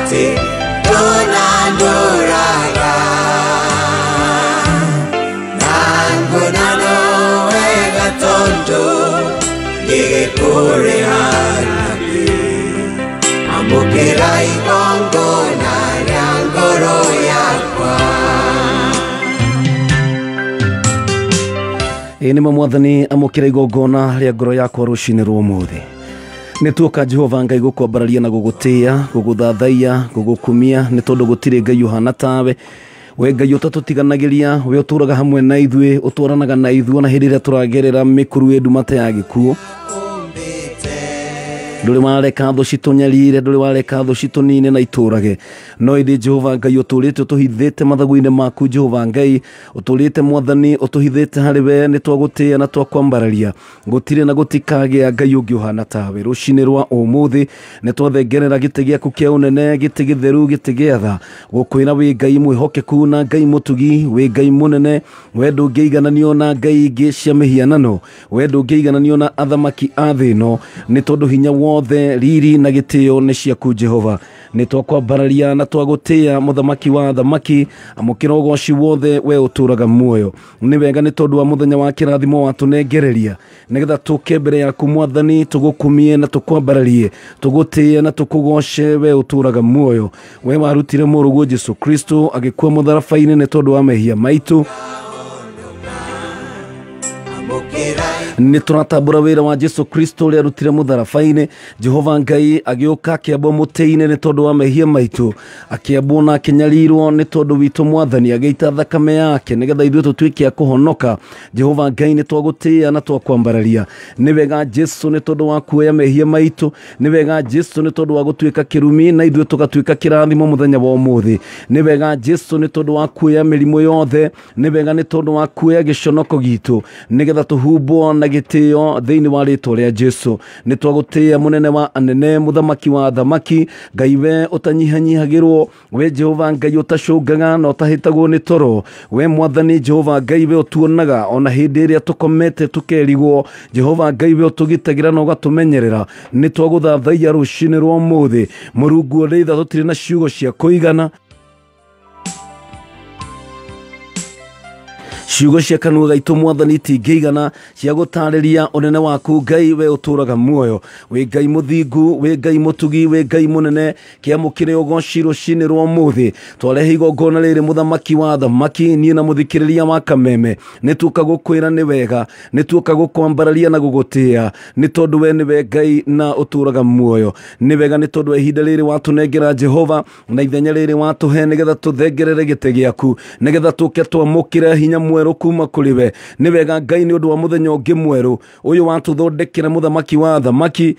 ati tunanduraga nangunano wega tonto gigikure hanabi amukira igongo na ryangoro yakwa. Ini mwathani amukira igongona rya ngoro yakwa rucini rwa umuthi. Nituoka Jehova Ngai gukwambararia na gugutia, guguthathaia, gugukumia ni tondu gutire Ngai uhana tawe. We Ngai utatutiganagĩria, we uturaga hamwe na ithuĩ, utwaranaga na ithuĩ na hĩndĩ ĩrĩa tũragerera mĩkuru ĩndumate ya gĩkuũ. Ndũrĩ wareka thũ citũnyarire, ndũrĩ wareka thũ citũnine na itũrage. No ĩndĩ Jehova Ngai ũtũrĩte ũtũhithĩte mathagu-inĩ maku Jehova Ngai, ũtũrĩte mwathani ũtũhithĩte harĩ we, nĩ twagũtĩĩa na twakwambararia. Gũtirĩ na gũtikagĩa Ngai ũngĩ ũhana tawe. Rũcinĩ rwa ũmũthĩ nĩ twathengerera gĩtĩ gĩaku kĩa ũnene, gĩtĩ gĩtheru, gĩtĩ gĩa tha, gũkwĩra wĩ Ngai mwĩhokeku na Ngai mũtugi, wĩ Ngai mũnene, we ndũngĩigananio na ngai ingĩ cia mĩhianano, we ndũngĩigananio na athamaki a thĩ ĩno, nĩ tondũ hinya wothe, riri na gĩtĩo nĩ ciaku Jehova. Nĩ twakwambararia na twagũtĩĩa mũthamaki wa athamaki, amũkĩra ũgooci wothe we ũtũraga muoyo. Nĩ wega nĩ tondũ wa mũthenya wa kĩrathimo watũnengereria, nĩgetha tũke mbere yaku mwathani, tũgũkumie na tũkwambararie, tũgũtĩĩa na tũkũgoce we ũtũraga muoyo. We warutire mũrũguo Jesu Kristo agĩkua mũtharaba-inĩ nĩ tondũ wa mehia maitũ. Nĩ tũratambũra wĩra wa Jesu Kristo ũrĩa arutire mũtharaba-inĩ. Jehova Ngai agĩũka akĩambwo mũtĩ-inĩ nĩ tondũ wa mehia maitũ, akĩambwo na akĩnyarirwo nĩ tondũ witũ mwathani, agĩita thakame yake nĩgetha ithuĩ tũtuĩke a kũhonoka. Jehova Ngai nĩ twagũtĩĩa na twakwambararia. Nĩ wega Jesu nĩ tondũ wa kuoya mehia maitũ, nĩ wega Jesu nĩ tondũ wa gũtuĩka kĩrumi na ithuĩ tũgatuĩka kĩrathimo mũthenya wa ũmũthĩ. Nĩ wega Jesu nĩ tondũ wa kuoya mĩrimũ yothe, nĩ wega nĩ tondũ wa kuoya gĩconoko gitũ nĩgetha tũhumbwo na gĩtĩo thĩinĩ wa rĩtwa rĩa Jesu. Nĩ twagũtĩĩa mũnene wa anene, mũthamaki wa athamaki, Ngai we ũtanyihanyihagĩrwo, we Jehova Ngai ũtacũngaga na ũtahĩtagwo nĩ toro, we mwathani Jehova Ngai we ũtuonaga ona hĩndĩ ĩrĩa tũkomete tũkerigwo. Jehova Ngai we ũtũgitagĩra na ũgatũmenyerera. Nĩ twagũthathaia rũcinĩ rwa ũmũthĩ, Mũrungu ũrĩ tha tũtirĩ na ciugo cia kũigana, ciugo cia kanua gaitũ mwathani itingĩigana cia gũtarĩria ũnene waku Ngai we ũtũraga muoyo. Wĩ Ngai mũthingu, wĩ Ngai mũtugi, wĩ Ngai mũnene, kĩamũkĩre ũgooci rũcinĩ rwa ũmũthĩ. Twarehe igongona rĩrĩ mũthamaki wa athamaki, niĩ na mũthikĩrĩria wa Kameme, nĩ tuoka gũkwĩra nĩ wega, nĩ tuoka gũkwambararia na gũgũtĩĩa nĩ tondũ we nĩwe Ngai na ũtũraga muoyo. Nĩ wega nĩ tondũ wa ihinda rĩrĩ watũnengera Jehova, na ithenya rĩrĩ watũhe nĩgetha tũthengerere gĩtĩ gĩaku, nĩgetha tũke twamũkĩre hinya mwerũ kuma kũrĩ we. Nĩ wega Ngai nĩ ũndũ wa mũthenya ũngĩ mwerũ ũyũ watũthondekera mũthamaki wa athamaki,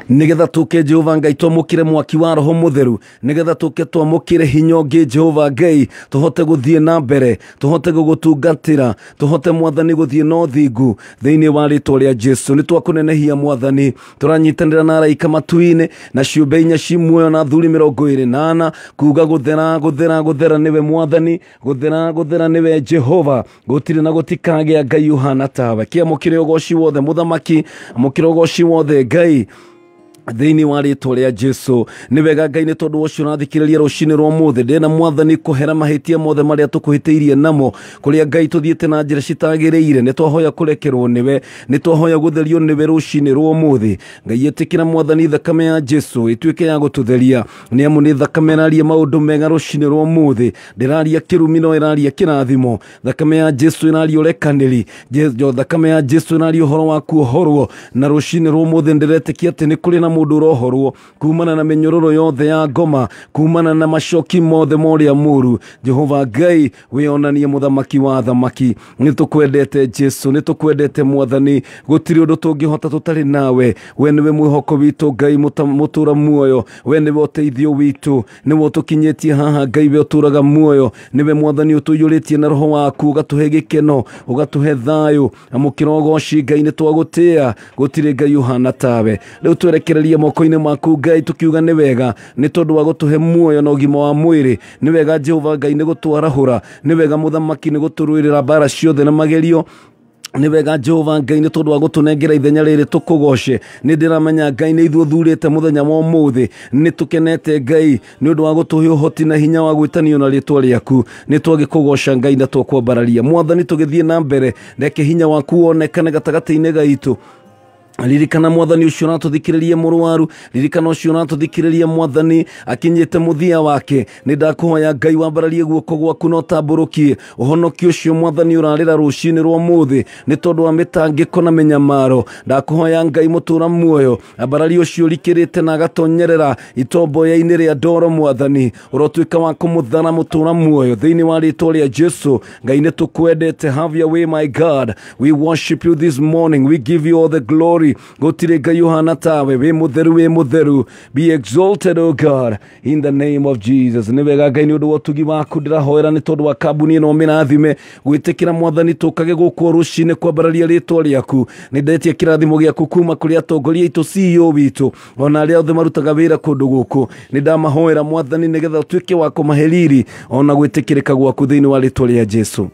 nĩgetha tũke Jehova Ngai twamũkĩre mwaki wa Roho Mũtheru, nĩgetha tũke twamũkĩre hinya ũngĩ Jehova Ngai, tũhote gũthiĩ na mbere, tũhote gũgũtungatĩra, tũhote mwathani gũthiĩ na ũthingu thĩinĩ wa rĩtwa rĩa Jesu. Nĩ twakũnenehia mwathani, tũranyitanĩra na araika matu-inĩ na ciũmbe inya ci muoyo na athuri 24 kuuga gũthera gũthera gũthera nĩwe mwathani, gũthera gũthera nĩwe Jehova, gũtirĩ na gũtikagĩa Ngai ũhana tawe. Kĩamũkĩre ũgooci wothe mũthamaki, amũkĩre ũgooci wothe Ngai thĩinĩ wa rĩtwa rĩa Jesu. Nĩ wega Ngai nĩ tondũ ũcio ũrathikĩrĩria rũcinĩ rwa ũmũthĩ, ndĩna mwathani kũhera mahĩtia mothe marĩa tũkũhĩtĩirie namo, kũrĩa Ngai tũthiĩte na njĩra citagĩrĩire. Nĩ twahoya kũrekerwo nĩwe, nĩ twahoya gũtherio nĩwe rũcinĩ rwa ũmũthĩ. Ngai ĩtĩkĩra mwathani thakame ya Jesu ĩtuĩke ya gũtũtheria, nĩ amu nĩ thakame ĩraria maũndũ mega rũcinĩ rwa ũmũthĩ. Ndĩraria kĩrumi no ĩraria kĩrathimo. Thakame ya Jesu ĩraria ũrekanĩri, thakame ya Jesu ĩraria ũhoro wa kuohorwo. Na rũcinĩ rwa ũmũthĩ ndĩretĩkia atĩ nĩ kũrĩ na mũndũ ũrohorwo kumana na mĩnyororo yothe ya ngoma, kumana na macoki mothe morĩa mũru. Jehova Ngai wĩonanie mũthamaki wa athamaki. Nĩ tũkwendete Jesu, nĩ tũkwendete mwathani, gũtirĩ ũndũ tũngĩhota tũtarĩ nawe. We nĩwe mwĩhoko witũ Ngai mũtũra muoyo, we nĩwe ũteithio witũ, nĩwe ũtũkinyĩtie haha Ngai we ũtũraga muoyo. Nĩwe mwathani ũtũiyũrĩtie na roho waku, ũgatũhe gĩkeno, ũgatũhe thayũ. Amũkĩra ũgooci Ngai, nĩ twagũtĩĩa, gũtirĩ Ngai ũhana tawe. Rĩu twerekereria moko-inĩ maku Ngai tukiuga nĩ wega, nĩ tondũ wa gũtũhe muoyo na ũgima wa mwĩrĩ. Nĩ wega Jehova Ngai nĩ gũtwarahũra, nĩ wega mũthamaki nĩ gũtũrũĩrĩra mbara ciothe na magerio. nĩ wega Jehova Ngai nĩ tondũ wa gũtũnengera ithenya rĩrĩ tũkũgoce. Nĩ ndĩramenya Ngai nĩ ithuĩ thurĩte mũthenya wa ũmũthĩ. Nĩ tũkenete Ngai nĩ ũndũ wa gũtũhe ũhoti na hinya wa gwĩtanio na rĩtwa rĩaku. Nĩ twagĩkũgoca Ngai na tũkwambararia. Mwathani tũgĩthiĩ na mbere, reke hinya waku wonekane gatagatĩ-inĩ gaitũ. Ririkana Mwathani ucio ũratũthikĩrĩria mũrwaru, ririkana ucio ũratũthikĩrĩria Mwathani akinyĩte mũthia wake. Nĩ ndakũhoya Ngai wambararie guoko gwaku na ũtambũrũkie ũhonokio ũcio Mwathani ũrarĩra rũciinĩ rwa ũmũthĩ nĩ tondũ wa mĩtangĩko na mĩnyamaro. Ndakũhoya Ngai mũtũra muoyo, ambararie ũcio ũrikĩrĩte na agatonyerera itomboya-inĩ rĩa ndoro Mwathani, ũrotuĩka wa kũmũthana mũtũra muoyo thĩinĩ wa rĩtwa rĩa Jesu. Ngai nĩ tũkwendete. Have your way my God. We worship you this morning. We give you all the glory. Gotire Ngai ũhana tawe, wĩ mũtheru. Be exalted O God in the name of Jesus. Nĩ wega Ngai nĩ ũndũ wa ũtugi waku ndĩrahoera nĩ tondũ wa kambuni ĩno mĩrathime gwĩtĩkĩra Mwathani tũkage gũkũ rũcinĩ kwambararia rĩtwa rĩaku. Nĩ ndetia kĩrathimo gĩaku kuma kũrĩ atongoria aitũ CEO witũ ona arĩa othe marutaga wĩra kũndũ gũkũ. Nĩ ndamahoera Mwathani nĩgetha ũtuĩke wa kũmahe riri ona gwĩtĩkĩrĩka gwaku thĩinĩ wa rĩtwa rĩa Jesu.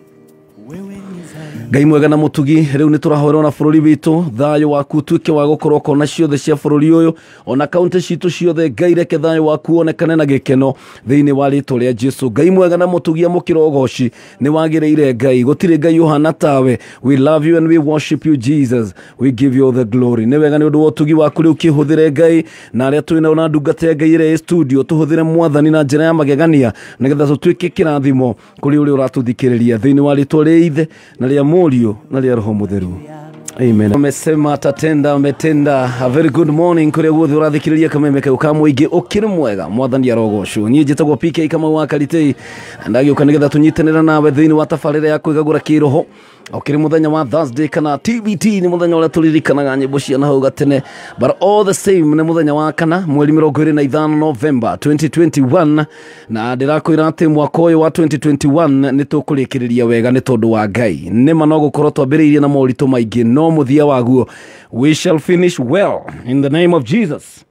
Ngai mwega na mũtugi, rĩu nĩ tũrahoera na bũrũri witũ, thayũ waku ũtuĩke wa gũkorwo kona ciothe cia bũrũri ũyũ ona kaunti citũ ciothe. Ngai reke thayũ waku wonekane na gĩkeno thĩinĩ wa rĩtwa rĩa Jesu. Ngai mwega na mũtugi, amũkĩra ũgoci nĩ wagĩrĩire Ngai, gũtirĩ Ngai ũhana tawe. We love you and we worship you Jesus. We give you all the glory. Nĩ wega nĩ ũndũ wa ũtugi waku rĩu kĩhũthĩre Ngai na arĩa twĩ nao na ndungata Ngai ĩrĩa studio, tũhũthĩre Mwathani na njĩra ya magegania nĩgetha tũtuĩke kĩrathimo kũrĩ ũrĩa ũratũthikĩrĩria thĩinĩ wa rĩtwa rĩa Ithe na rĩa Mũriũ na rĩa Roho Mũtheru. Amen. Umesema atatenda, umetenda. A very good morning kũrĩa guothe ũrathikĩrĩria kameme kau ka mũingĩ ũkĩrĩ mwega. Mwathani arogocwo. Niĩ njĩtagwo PK Kamau wa Karitĩ, ndagĩũka nĩgetha tũnyitanĩra nawe thĩinĩ wa tabarĩra ya kwĩgagũra kĩroho. Okĩrĩ mũthenya wa Thursday kana TBT nĩ mũthenya ũrĩa tũririkanaga nyĩmbo cia nahau gatene, but all the same nĩ mũthenya wa kana mweri 25 November 2021, na ndĩrakwĩra atĩ mwaka ũyũ wa 2021 nĩ tũkũrĩkĩrĩria wega nĩ tondũ wa Ngai. Nĩma no gũkorwo twambĩrĩirie na moritũ maingĩ, no mũthia waguo we shall finish well in the name of Jesus.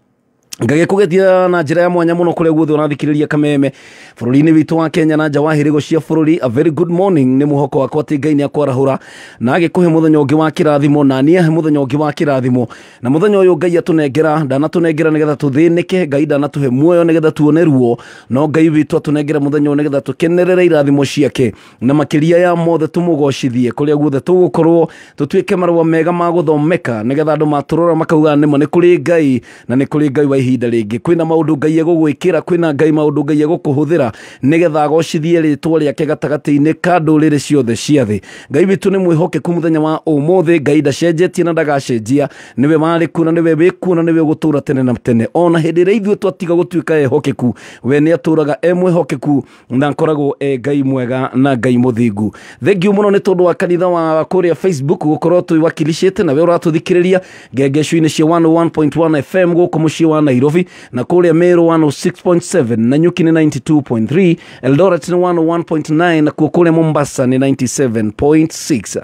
Ngagĩkũgetia na njĩra ya mwanya mũno kũrĩa guothe ũrathikĩrĩria kameme bũrũri-inĩ witũ wa Kenya na nja wa hĩrĩgo cia bũrũri. A very good morning. Nĩ mũhoko wakwa atĩ Ngai nĩ akwarahũra na agĩkũhe mũthenya ũngĩ wa kĩrathimo na niĩ he mũthenya ũngĩ wa kĩrathimo, na mũthenya ũyũ Ngai atũnengera, ndanatũnengera nĩgetha tũthĩnĩke. Ngai ndanatũhe muoyo nĩgetha tuone ruo, no Ngai witũ atũnengera mũthenya ũyũ nĩgetha tũkenerere irathimo ciake na makĩria ya mothe tũmũgocithie kũrĩa guothe tũgũkorwo, tũtuĩke marũa mega ma gũthomeka nĩgetha andũ matũrora makauga nĩma nĩ kũrĩ Ngai na nĩ kũrĩ Ngai wa ihinda rĩngĩ. Kwĩna maũndũ Ngai egũgwĩkĩra, kwĩna Ngai maũndũ Ngai egũkũhũthĩra nĩgetha agocithie rĩtwa rĩake gatagatĩ-inĩ ka ndũrĩrĩ ciothe cia thĩ. Ngai witũ nĩ mwĩhokeku mũthenya wa ũmũthĩ. Ngai ndacenjetie na ndagacenjia, nĩwe warĩ kuo na nĩwe wĩkuo na nĩwe gũtũra tene na tene. Ona hĩndĩ ĩrĩa ithuĩ twatiga gũtuĩka ehokeku, we nĩ atũraga mwĩhokeku na akoragwo Ngai mwega na Ngai mũthingu. Thengiũ mũno nĩ tondũ wa kanitha wa kũrĩa Facebook gũkorwo twĩwakilishĩte nawe ũratũthikĩrĩria ngengeco-inĩ cia 101.1 FM gũkũ mũciĩ wa Nairobi, na kũrĩa Meru 106.7, na Nyuki nĩ 92.3, Eldoret nĩ 101.9, na kũrĩa Mombasa nĩ 97.6.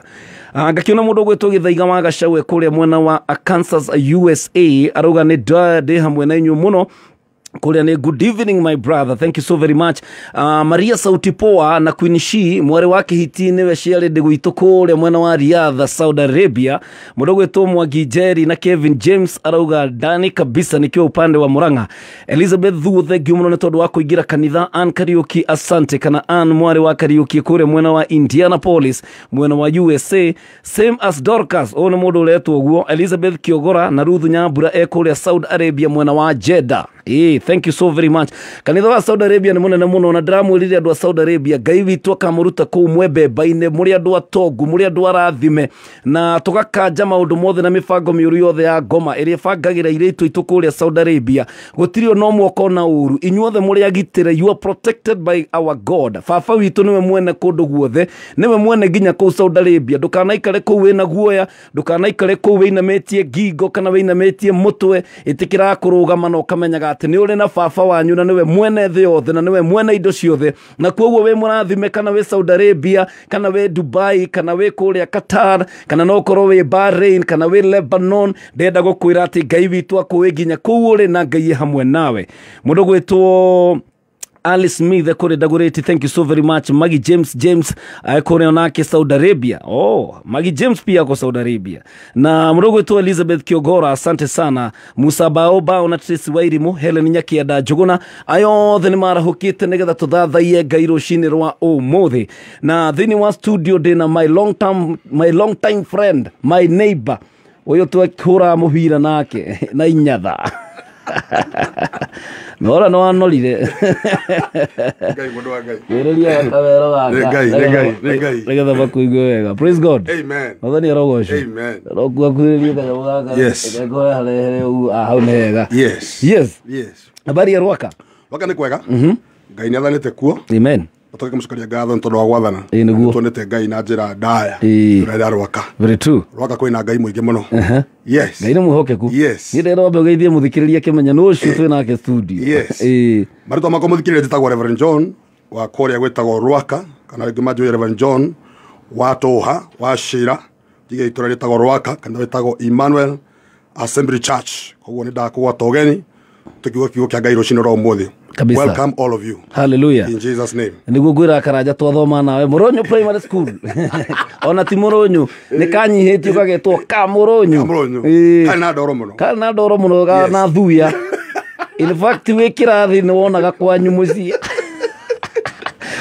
Ngakĩona mũndũ gwĩtwo Gĩthaiga wa Gacaũ kũrĩa mwena wa Kansas USA arauga nĩ ndĩ hamwe na inyuĩ mũno kũrĩa nĩ good evening my brother, thank you so very much. Maria Sauti Poa na Queen Shi mwarĩ wa Kĩhiti nĩwe ciarĩ ndĩ gwitũ kũrĩa mwena wa Riyadh Saudi Arabia. Mũndũ gwĩtwo Mwangi Jerry na Kevin James arauga ndani kabisa nikiwa upande wa Murang'a. Elizabeth Thu, thank you mũno nĩ tondũ wa kũingĩra kanitha. Ann Kariuki, asante kana Ann mwarĩ wa Kariuki kũrĩa mwena wa Indianapolis mwena wa USA, same as Dorcas nĩ mũndũ ũretwo guo. Elizabeth Kiogora na Ruth Nyambura kũrĩa Saudi Arabia mwena wa Jeddah. Thank you so very much. Kanitha wa Saudi Arabia nĩ mũnene mũno na ndĩramwĩrire andũ a Saudi Arabia Ngai witũ akamũruta kũu mwembemba-inĩ mũrĩ andũ atongu, mũrĩ andũ arathime, na tũgakanja maũndũ mothe na mĩbango mĩũru yothe ya ngoma ĩrĩa bangagĩra ireitũ itũ kũrĩa Saudi Arabia. Gũtirĩ ona ũmwe ũkona ũru, inyuothe mũrĩ agitĩre, you are protected by our God. Baba witũ nĩwe mwene kũndũ guothe, nĩwe mwene nginya kũu Saudi Arabia. Ndũkanaikare kũu wĩna guoya, ndũkanaikare kũu wĩinamĩtie ngingo kana wĩinamĩtie mũtwe, ĩtĩkĩra kũrũgama na ũkamenyaga atĩ nĩ ũrĩ na baba wanyu na nĩwe mwene thĩ yothe na nĩwe mwene indo ciothe. Na kwoguo wĩ mũrathime kana wĩ Saudi Arabia kana wĩ Dubai kana wĩ kũrĩa Qatar kana no korwo wĩ Bahrain kana wĩ Lebanon, ndenda gũkwĩra atĩ Ngai witũ akũĩ nginya kũu ũrĩ na Ngai hamwe nawe. Mũndũ gwĩtwo Ali Smith kore Dagoretti, thank you so very much. Maggie James kore onake Saudi Arabia. Maggie James pia kwa Saudi Arabia. Na mrogo tu Elizabeth Kiogora, asante sana. Musa Baoba na Tracy Wairimu, Helen Nyaki da Jogona. Ayo theni mara hukite negetha tuthathaie gairo shini rwa umuthi. Na thini wa studio dina my long time friend, my neighbor. Oyo tu akura muhira nake na inyatha. Nora no anolire. Gai mundu wa Ngai. Yerelia kawero gaka. Lega bakuigo wega. Praise God. Amen. Nathani arogosho. Amen. Rogwa kuiria kana gaka. Yes. Ego hale u hau nega. Yes. Habari ya Rwaka? Waka ni kwega. Ngai ni athanite kuo. Amen. Otoke musukaria ngatho ntondo wa gwathana. Tuonete Ngai na njira ndaya. Turenda Rwaka. Very true. Rwaka kwina Ngai muingi muno. Yes. Ngai ni muhokeku. Yes. Ni ndero mbegeithie muthikiriria kimenya no ucio twina ke studio. Yes. Marito mako muthikiriria njitagwo Reverend John wa koria gwetagwo Rwaka kana ringi manjui Reverend John wa Toha wa Shira tige itura ritagwo Rwaka kana wetagwo Emmanuel Assembly Church. Koguo ni ndakugwa togeni tukiuga kiugo kia Ngai rucino ro muthi. Kabisa. Welcome all of you. Hallelujah. In Jesus name. Niguo gwira karaja twathoma nawe Muronyo Primary School. Ona ti Muronyo ni kanyihitio kagetwo ka Muronyo. Kana ndoro muno. Kana ndoro muno na thuya. In fact we kirathi ni wonaga kwanyu mucie.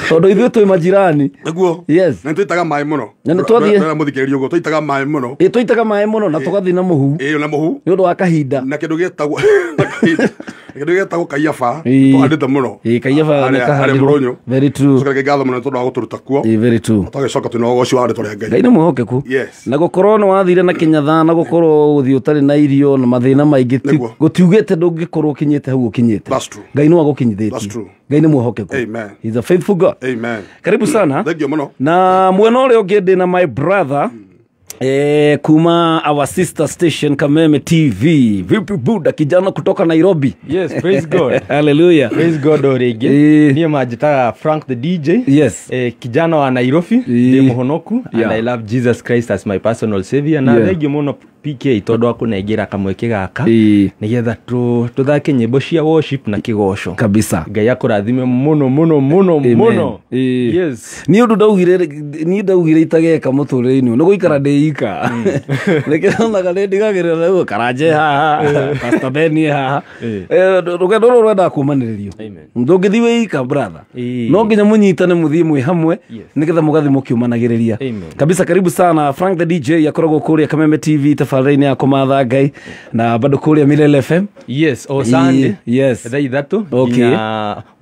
Todo ithuĩ twĩ majirani. Niguo. Yes. Na twitaga mai muno. Na twathiĩ. Na muthikiriria ugo twitaga mai muno. Twitaga mai muno na tugathi na muhu. Na muhu. Ni undu wa kahinda. Na kindu getagwo kindu getagwo kaiyafa. Twandite muno. Kaiyafa ni kahari Muronyo. Very true. Tukage gatho muno tondu wa guturuta kuo. Very true. Twagicoka tunogoci wa ritwa ria Ngai. Ngai ni muhokeku. Yes. Na gukorwo ni wathire na kinyatha na gukorwo uthi utari na irio na mathina maingi gutiugite ndungikorwo ukinyite hau ukinyite. That's true. Ngai ni wagukinyithitie. That's true. Ngai ni muhokeku. Amen. He's a faithful God. Amen. Karibu sana. Thank you muno. Na mwena ule ugende na my brother kuma our sister station Kameme TV. Vipi buda kijana kutoka Nairobi? Yes, praise God. Hallelujah. Praise God orege. Niye majita Frank the DJ. Yes. Kijana wa Nairobi, de muhonoku, and I love Jesus Christ as my personal savior. Na regi muno PK todo akunegira kamweke gaka. Nigetha tuthake nyimbo cia worship na kigosho. Kabisa. Ngai akurathime muno. Yes. Ni undu ndaugire itageka muturire-ini no guikara ndeika. Nikirona ndigagira leo karaje haha. Pastor Ben haha. Rugendo ruru rwenda kumaniririo. Ndungithi wika brother. No nginya munyitane muthie mwe hamwe nigetha mugathi mukiumanagiriria. Kabisa karibu sana Frank the DJ yakoragwo kuria Kameme TV tafadhali ya kumatha Ngai na bado kuria Milele FM. Yes, o Sunday. Yes. Thai thatu. Okay.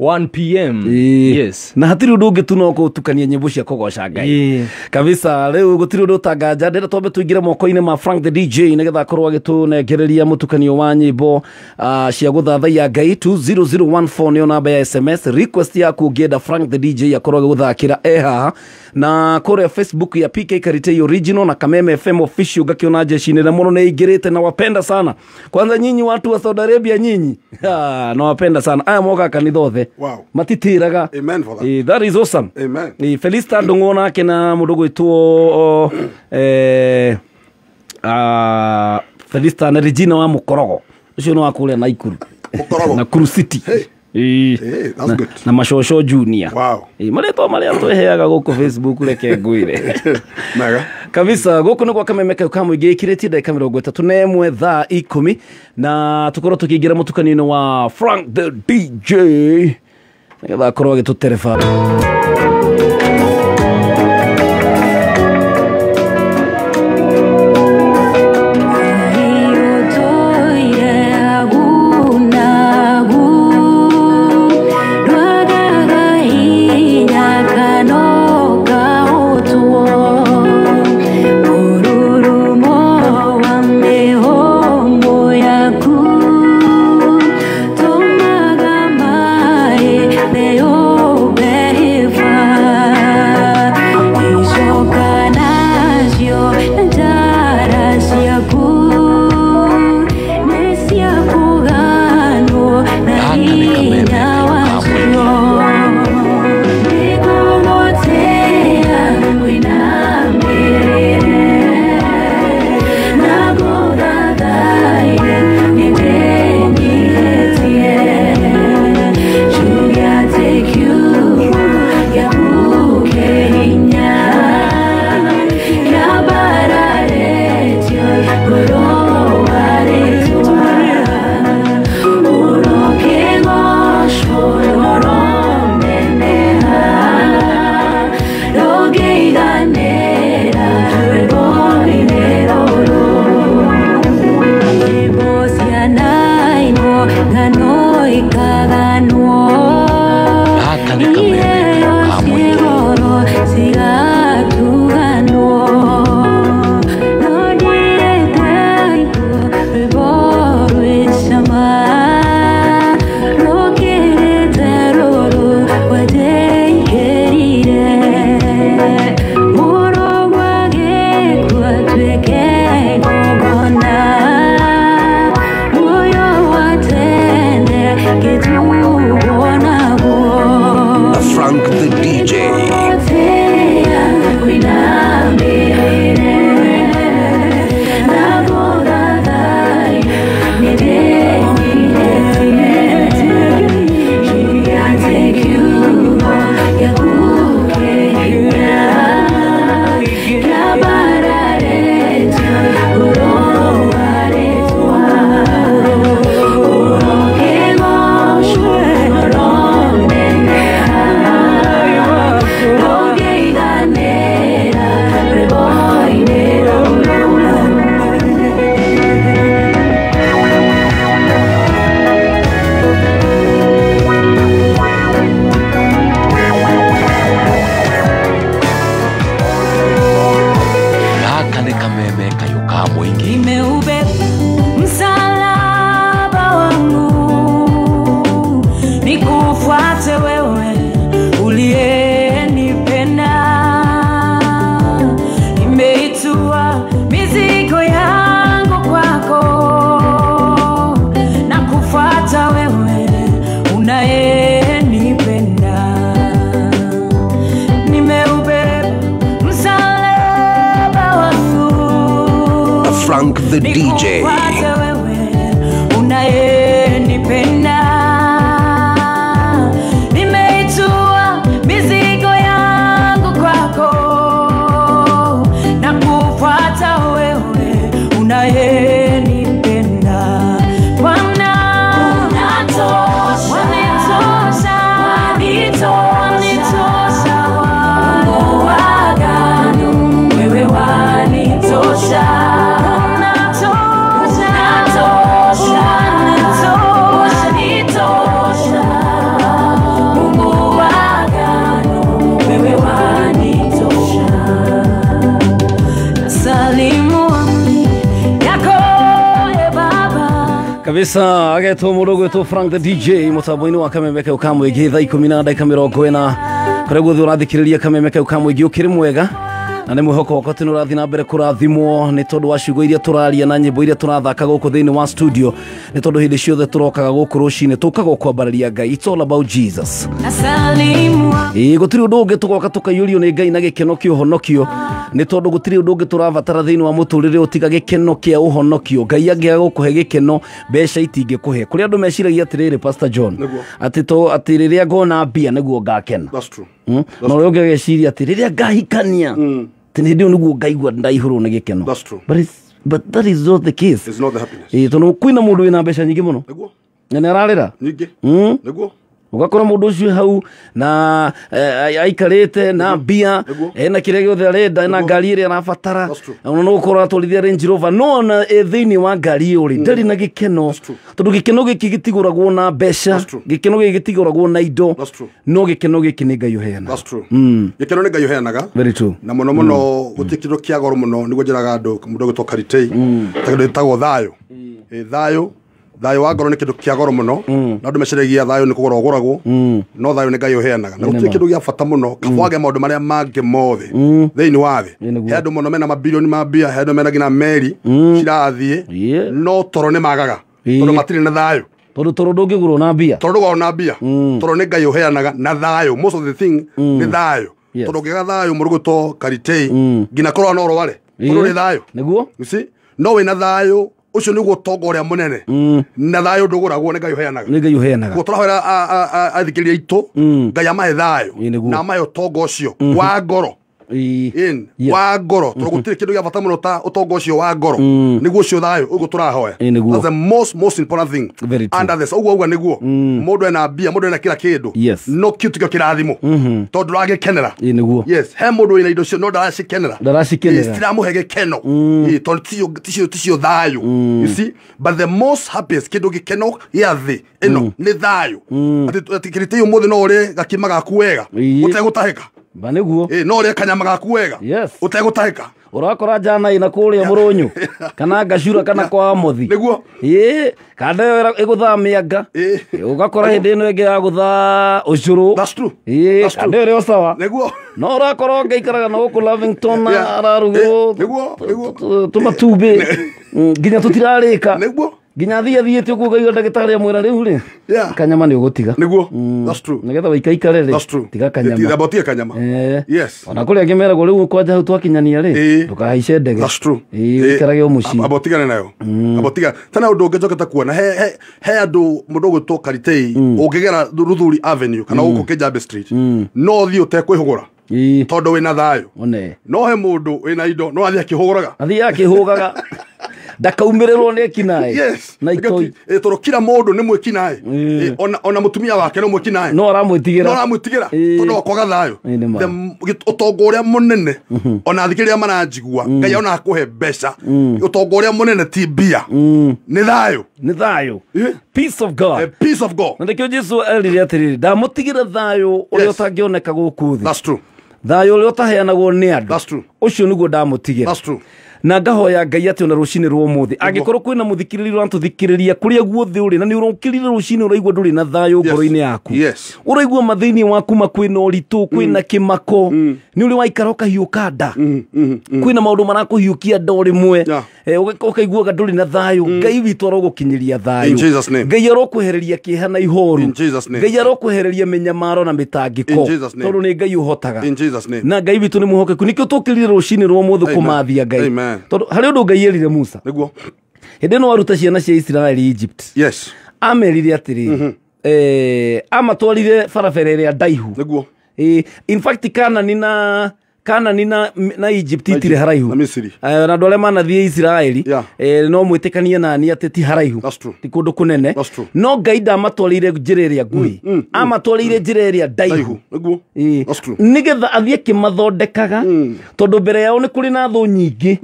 1 PM. Yes. Na hatiri undu ungi tu no gutukania nyimbo cia kugoca Ngai. Kabisa riu gutiri undu tanganja ndenda twambe tuingire moko-ini ma Frank the DJ nigetha akorwo agitunegereria mutukanio wa nyimbo cia guthathaia Ngai 20014 niyo namba ya SMS. Request yaku ungienda Frank the DJ akorwo aguthakira haha na kore Facebook ya PK Karitei Original na Kameme FM official gakiona jeshi ni muno ne igirite na wapenda sana. Kwanza nyinyi watu wa Saudi Arabia nyinyi. Na wapenda sana. Aya moka kanithothe. Wow. Matitiraga. Amen for that. That is awesome. Amen. Felista ndongona kena mudogo itwo Felista na Regina wa Mukorogo. Ucio no akuria na Ikuru. Mukorogo. Na Kuru City. That's good. Na Mashosho Junior. Wow. Maretwa maria tweheaga guku Facebook reke ngwire. Mega. Kabisa guku ni kwa Kameme kama igikireti dakika 31 thaa 10 na tukorwo tukigira mutukanino wa Frank the DJ. Ngetha korwo gituterefa. If Frank the DJ. Nimeitua mizigo yangu kwako na kufuata wewe unayenipenda. Bwana unatosha, wanitosha, wanitosha, Mungu wa agano, wewe wanitosha. Kabisa agetwo mundu gwetwo Frank the DJ mutambo-ini wa kameme kau ka mwigi thaa 10:40 kare guthi urathikiriria kameme kau ka mwigi ukiri mwega na nĩ mwĩhoko wakwa atĩ nĩ ũrathiĩ na mbere kũrathimwo nĩ tondũ wa ciugo iria tũraria na nyĩmbo iria tũrathaka gũkũ thĩinĩ wa studio, nĩ tondũ hĩndĩ ciothe tũrokaga gũkũ rũcinĩ tũkaga kwambarĩria Ngai. It's all about Jesus. Gũtirĩ ũndũ ũngĩ tũgoka tũkaiyũrio nĩ Ngai na gĩkeno kĩa ũhonokio, nĩ tondũ gũtirĩ ũndũ ũngĩ tũrabatara thĩinĩ wa mũtũrĩre ũtiga gĩkeno kĩa ũhonokio. Ngai angĩaga gũkũhe gĩkeno mbeca itingĩkũhe. Kũrĩ andũ meciragia atĩrĩrĩ Pastor John atĩ rĩrĩa ngona mbia nĩguo ngakena. That's true. Na ũrĩa ũngĩ ageciria atĩ rĩrĩa ngahikania tene ndio niguo ngaigua ndaihũrwo nĩ gĩkeno. That's true. But that is not the case. It's not the happiness. Tondũ kwĩna mũndũ wĩna mbeca nyingĩ mũno na nĩ ararĩra nyingĩ nĩguo ugakora mũndũ ũcio hau na aikarĩte na mbia na kĩrĩa gĩothe arenda na ngari ĩrĩa arabatara, ona no gũkorwo atwarithia Range Rover, no na thĩinĩ wa ngari ĩyo rĩ ndarĩ na gĩkeno, tondũ gĩkeno gĩkĩ gĩtigũragwo na mbeca, gĩkeno gĩkĩ gĩtigũragwo na indo, no gĩkeno gĩkĩ nĩ Ngai ũheanaga. Gĩkeno nĩ Ngai ũheanaga. Very true. Na mũno mũno gũtirĩ kĩndũ kĩa goro mũno nĩguo njĩraga andũ mũndũ ũgĩtwo Karitei ta kĩndũ gĩtagwo thayũ. Thayũ wa ngoro nĩ kĩndũ kĩa goro mũno, na andũ meciragia thayũ nĩ kũgũra ũgũragwo, no thayũ nĩ Ngai ũheanaga. Na gũtirĩ kĩndũ gĩa bata mũno kabwage maũndũ marĩa mangĩ mothe thĩinĩ wa thĩ. He andũ mũno mena mabilioni ma mbia, he andũ mena nginya meri cirathiĩ, no toro nĩ magaga tondũ matirĩ na thayũ. Tondũ toro ndũngĩgũrwo na mbia, toro ndũgũrwo na mbia, toro nĩ Ngai ũheanaga na thayũ. Most of the thing nĩ thayũ. Tondũ ũngĩaga thayũ mũndũ gwĩtwo Karitei nginya korwo no ũrware, tondũ nĩ thayũ nĩguo. No wĩna thayũ ucio nĩguo ũtonga ũrĩa mũnene, na thayũ ndũgũragwo, nĩ Ngai ũheanaga. Nĩ Ngai ũheanaga. Guo tũrahoera athikĩrĩria aitũ Ngai amahe thayũ na amahe ũtonga ũcio wa ngoro in wa ngoro to gutire kindu gya bata muno ta utongo cio wa ngoro niguo cio thayo ugo turahoya. That's the most important thing under this. Ugo niguo mundu ena bia, mundu ena kila kindu no kitu kyo kirathimo tondu rage kenera. Yes, he mundu ina indo cio no darasi kenera stira muhege keno tondu ticio thayo. You see, but the most happiest kindu gikeno ya thi ino ni thayo ati kirite umuthi no uri gakima gaku wega utegutahika baniguo no uri kanyama gaku wega utegutahika urakora jana ina kuria murunyu kana gacura kana kwa mothi niguo kada iguthamĩanga ugakora hindi ino ingi ya gutha ucuru. That's true. Kada uri sawa niguo no urakora ngeikaraga na guku Lavington ararugo tumatumbĩ nginya tutirarĩka niguo ginya thiathiĩte ũguo ngaiga ndagĩtarĩ amwĩra rĩu rĩ kanyama nĩ ũgũtiga niguo. That's true. nĩgetha ũikaikare rĩ tiga kanyama tiga kanyama. Yes, ona kũrĩa ngĩmeragwo rĩu kwanja hau twakinyania rĩ ndũkahaice ndege. That's true. Ũikarage o mũciĩ abotigane nayo abotiga tana ũndũ ũngĩcoketa kuona he andũ mũndũ ũgwĩtwo Karitei ũngĩgera Ruthuri Avenue kana gũkũ Kĩjambe Street no thiĩ ũtekwĩhũgũra tondu wina thayo. No he mundu wina indo no athia kihuguraga ndakaumirĩrwo nĩ ekinaĩ. Na itoi kila mundu nĩ mwĩkinaĩ ona mutumia wake no mwĩkinaĩ no aramwĩtigĩra tondu wakwaga thayo. Utongo ũrĩa mũnene ona thikĩrĩria maranjigua Ngai ona akuhe mbeca. Utongo ũrĩa mũnene ti mbia nĩ thayo. Peace of God. Peace of God. Na ndĩkĩo Jesũ erire atĩrĩrĩ ndamũtigĩra thayũ ũrĩa ũtangĩoneka gũkũ thĩ. That's true. Thayũ ũrĩa ũtaheanagwo nĩ andũ. That's true. Ũcio nĩguo ndamũtigĩra. That's true. Na ngahoya Ngai ati ona rucini rwa umuthi angikorwo kwina muthikiriria urantuthikiriria kuria guothe uri na ni urokirire rucini uraigua nduri na thayo ngoro-ini yaku uraigua mathiini waku makwina uritu kwina kimako ni uri waikara ukahiuka nda kwina maundu marakuhiukia nda rimwe ukaigua nduri na thayo. Ngai witu arogukinyiria thayo. Ngai arokwehereria kieha na ihoru. Ngai arokwehereria menyamaro na mitangiko tondu ni Ngai uhotaga na Ngai witu ni muhokeku nikio tukirire rucini rwa umuthi kumathia Ngai tondu hari undu Ngai erire Musa niguo hindi no aruta ciana cia Israeli Egypt. Amerire atiri amatwarire barabara ĩrĩa ndaihu niguo in fact Kanani na Egypt itire haraihu na Misiri na andũ arĩa manathiĩ Israeli no mwĩtĩkanie nani atĩ ti haraihu ti kũndũ kũnene no Ngai ndamatwarĩire njĩra ĩrĩa nguhĩ amatwarĩire njĩra ĩrĩa ndaihu nĩgetha athiĩ akĩmathondekaga tondũ mbere yao nĩ kũrĩ na thũ nyingĩ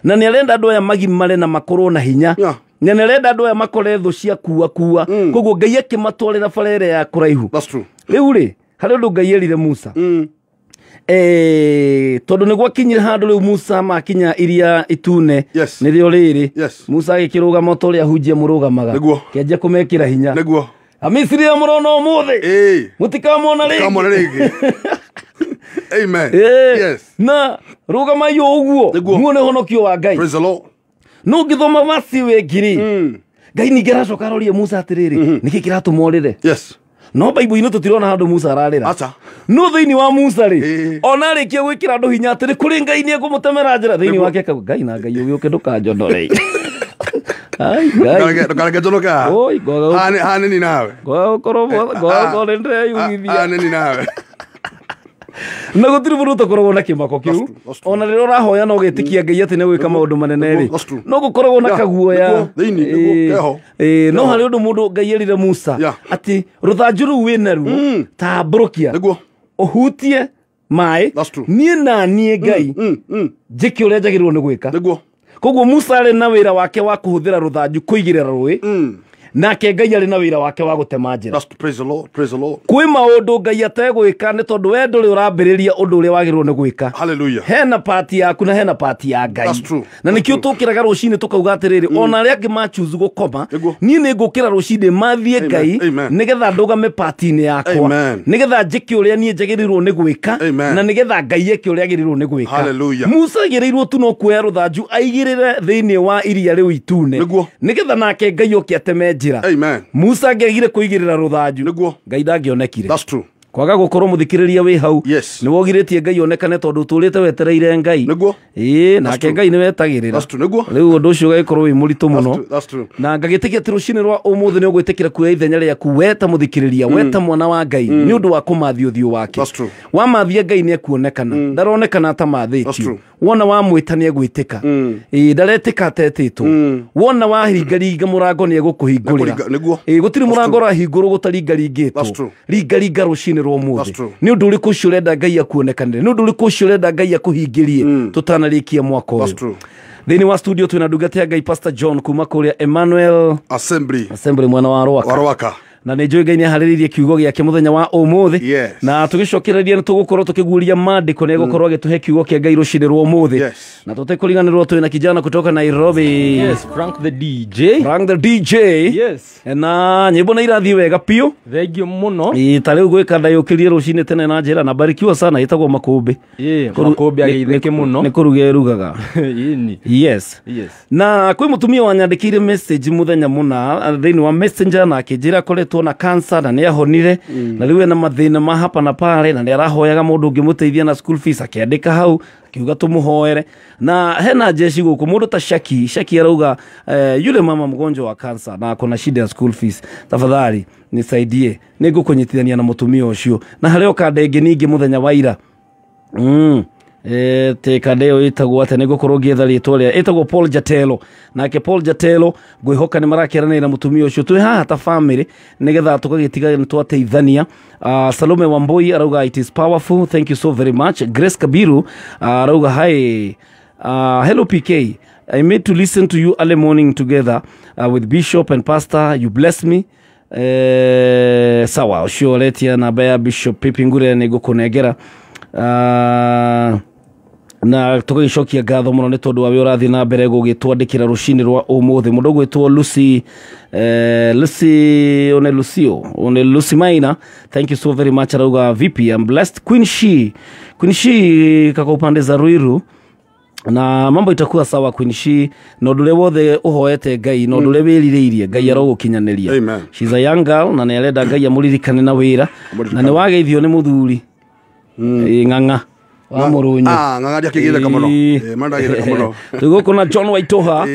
na nĩ arenda andũ aya magimare na makorwo na hinya na nĩ arenda andũ aya makore thũ cia kuua koguo Ngai akĩmatwarĩra bara ĩrĩa ya kũraihu. Rĩu rĩ harĩ ũndũ Ngai erire Musa tondu niguo akinyire handu riu Musa makinya iria itune nirio riri Musa agikirugama utoria hunjia murugamaga kianjia kumekira hinya niguo Amisiri ya murona umuthi mutikamona ringi amen na rugama yo uguo muone honokio wa Ngai. Praise the Lord. No ngithoma vasi we ngiri Ngai ningeracoka arorie Musa atiriri niki kiratumorire no Bible-ini tutirona handu Musa ararira no thiini wa Musa ri ona rikia gwikira andu hinya atiri kuri Ngai ni egumutemera njira thiini wake Ngai na Ngai uyu ukinduka njondore ai Ngai ndukareke njonoka oi goga hanini nawe goga ndre yugithia hanini nawe na gutiri mundu utakoragwo na kimako kiu ona riro rahoya no gitikia Ngai ati ne gwika maundu manene ri no gukoragwo na kaguoya no hari undu mundu Ngai erire Musa ati ruthanju ru wina ru tambũrũkia uhutie mai nie na nie Ngai njike uria njagirwo ni gwika koguo Musa ari na wira wake wa kuhuthira ruthanju kuigirira rui nake Ngai ari na wira wake wa gutema njira. Praise the Lord. Praise the Lord. Kwi maundu Ngai ategwika ni tondu we nduri urambiriria undu uria wagirwo ni gwika. Hallelujah. Hena party yaku na hena party ya Ngai. Na nikio tukiraga rucini tukauga atiriri ona aria angi machuzu gukoma nie ni ngukira rucini mathie Ngai nigetha ndugame party ni yakwa nigetha njike uria nie njagirirwo ni gwika na nigetha Ngai eke uria agirirwo ni gwika. Musa agirirwo tu no kuoya ruthanju aigirire thiini wa iria riu itune nigetha nake Ngai oke ateme njira. Musa angĩagire kuigirira ruthanju Ngai ndangĩonekire kwaga gukorwo muthikiriria wi hau Yes. ni wogiritie Ngai onekane tondu tulite wetereire Ngai Niguo. nake Ngai ni wetagirira That's true. Niguo. riu undu ucio ugagikorwo wi muritu muno That's true. na ngagitikia ati rucini rwa umuthi ni ugwitikira kuoya ithenya riaku weta muthikiriria weta mwana wa Ngai ni undu wa kumathia uthio wake That's true. wamathia Ngai ni ekuonekana ndaronekana ta That's mathitio true. wona wamwita ni egwitika ndaretika atetitwo wona wahiringaringa murango ni egukuhingurira Niguo. gutiri murango rahingurwo gutaringaringitwo That's true. ringaringa rucini rwa That's umuthi true. ni undu uriku ucio urenda Ngai akuonekanire ni undu uriku ucio urenda Ngai akuhingirie tutanarikia mwaka That's uyu true. thini wa studio twina ndungata Ngai Pastor John kuma kuria Emmanuel Assembly mwana wa Rwaka Warwaka. na nä njå Ngai nä aharä kiugo gä ake må thenya wa å thä Yes. na tå gä cokereria nä tå gå korwo tå kä guria mandä nä egå korwo agä tå he kiugo kä a Ngai rå cinä rwa å thä Yes. na tå tekå riganä rwo twä na kijana kutoka Nairobi. Yes, Frank the DJ. Frank the DJ. Yes. Na nyä mbo nä irathiä wega piå Thengio muno. ta rä u gwä ka ndayå kä rie rå cinä tene na njä ra na mbarikiwa sana ĩtagwo makũmbĩ Makũmbĩ agĩithĩke mũno. nä kå ruga erugaga Ini. yes Yes. na kwä må tumia wanyandäkä message må thenya må na thä wa messenger na akä njä ra akoretwo na cancer na nä ahonire na rä u ena mathä na ma hapa na pale na nä arahoyaga må ndå å ngä må teithia na school fees akä ka hau akiuga tå må hoere na hena jeshi gå kå må ndå ta Shaki arauga yule mama mgonjwa wa cancer na akona shida ya school fees tafadhali nisaidie nä ngå kå nyitithania na må tumia å cio na harä oka ndengä ningä må thenya wa ira te kadeo itagwo ate nä gå korwo ngä etha rä two rä itagwo Paul Jatelo nake Paul Jatelo ngwä hoka nä marakäranä na må tumia å cio twä haha ta family nä getha tå gagä tiga nä twateithania Salome Wambui arauga it is powerful, thank you so very much. Grace Kabiru arauga hi, hello PK, I made to listen to you early morning together with Bishop and Pastor, you bless me. Sawa ucio letia namba ya Bishop Pipingure nä gå kå nengera na tugagicokia ngatho muno ni tondu wa we urathi na mbere gugitwandikira rucini rwa umuthi mundu gwitwo Lucy Lucy Maina, thank you so very much. Arauga VP, I'm blessed. Queen She kaka upande za Ruiru na mambo itakuwa sawa Queen She no ndure wothe uhoete Ngai no ndure wiririirie Ngai arogukinyaniria. Amen. She's a young girl na nä arenda Ngai amuririkane na wira na nä wageithio nä muthuri ng'ang'a wa Murunyu ng'ang'aria kĩgĩtheka mũno mandagĩtheka mũno tũgũkũ na John Waitoha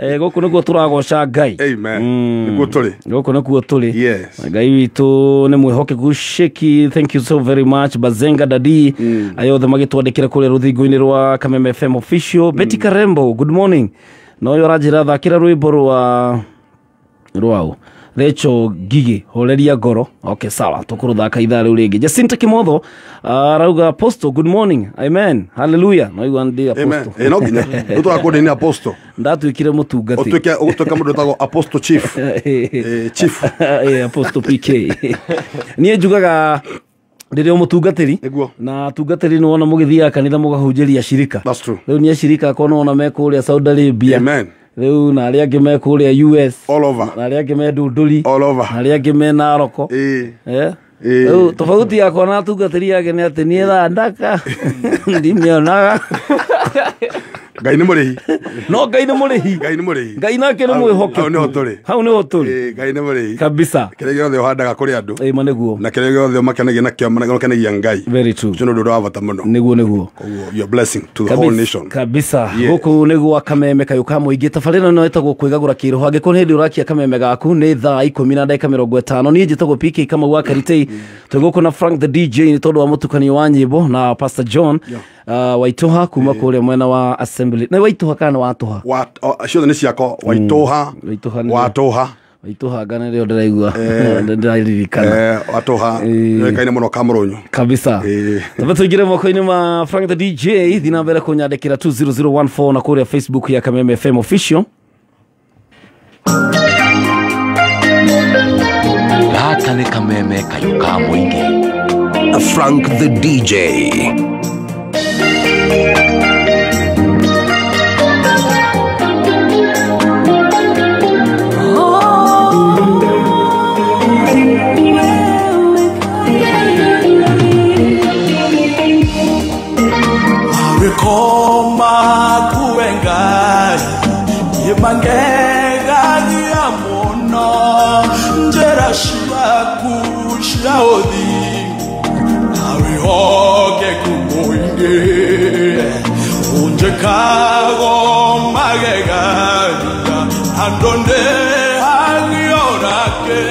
gũkũ nĩguo tũragoca Ngai. Amen. Nĩguo tũrĩ gũkũ nĩkuo tũrĩ. Yes. Ngai witũ nĩ mwĩhokeku. Sheki, thank you so very much. Bazenga Dadi ayothe magĩtwandĩkĩra kũrĩa rũthingo-inĩ rwa Kameme FM official. Betty Karembo, good morning. No yo ranjĩra thakĩra rwĩmbo rwao Rachel Gigi horeria ngoro. Okay, sawa tukuruthaka ithaa riu ringi. Jacinta Kimotho arauga Apostle, good morning. Amen, hallelujah. No you want the Apostle. No nginya utwakwo ni Apostle ndatwikire mutungati utuka mundu tagwo Apostle Chief Chief Apostle PK nie njugaga ndirio mutungatiri na tungatiri ni wona mugithia kanitha mugahunjiria shirika. That's true. Riu ni shirika akona ona mekuria Saudi Arabia. Amen. Riu na aria angi mekuria US all over, na aria angi me Ndunduri all over, na aria angi me Naroko. Riu tofauti yako na tungatiri yake ni ati ni ndaka ndimionaga Ngai nĩ mũrĩhi. No Ngai nĩ mũrĩhi. Ngai nĩ mũrĩhi. Ngai nake nĩ mwĩhokeku. Hau nĩho tũrĩ. Hau nĩho tũrĩ. Ngai nĩ mũrĩhi. Kabisa. Kĩrĩa gĩothe ũhandaga kũrĩ andũ. Ma nĩguo. Na kĩrĩa gĩothe ũmakenagia nakĩo makenagia Ngai. Very true. Ũcio nĩ ũndũ wa bata mũno. Nĩguo. Your blessing to the whole nation. Kabisa. Gũkũ nĩguo Kameme kayũka mũingĩ. Tabarĩra ĩno ĩtagwo kwĩgagũra kĩroho. Angĩkorwo hĩndĩ ũrakia Kameme gaku nĩ thaa 10:50. Niĩ njĩtagwo PK kama wa Karitei. Tũgũkũ na Frank the DJ nĩ tondũ wa mũtukanio wa nyĩmbo na Pastor John Waitoha kuma kũrĩa mwena wa Assembly. Na Waitoha kana Watoha? Ciothe nĩ ciako. Waitoha. Waitoha ngana rĩo ndĩraigua ndĩraririkana. Watoha kaine mũno Kamũrũnyu. Kabisa. Tũbe tũingĩre moko-inĩ ma Frank the DJ. Thiĩ na mbere kũnyandĩkĩra 20014 na kũrĩa Facebook ya Kameme FM official. Gaka nĩ Kameme kayũka mũingĩ. Frank the DJ. Koma kuengai yemangega yamono njera shiaku shiaodi wĩhokeku mũingĩ unjĩkago magegania andũ nĩ hagio nake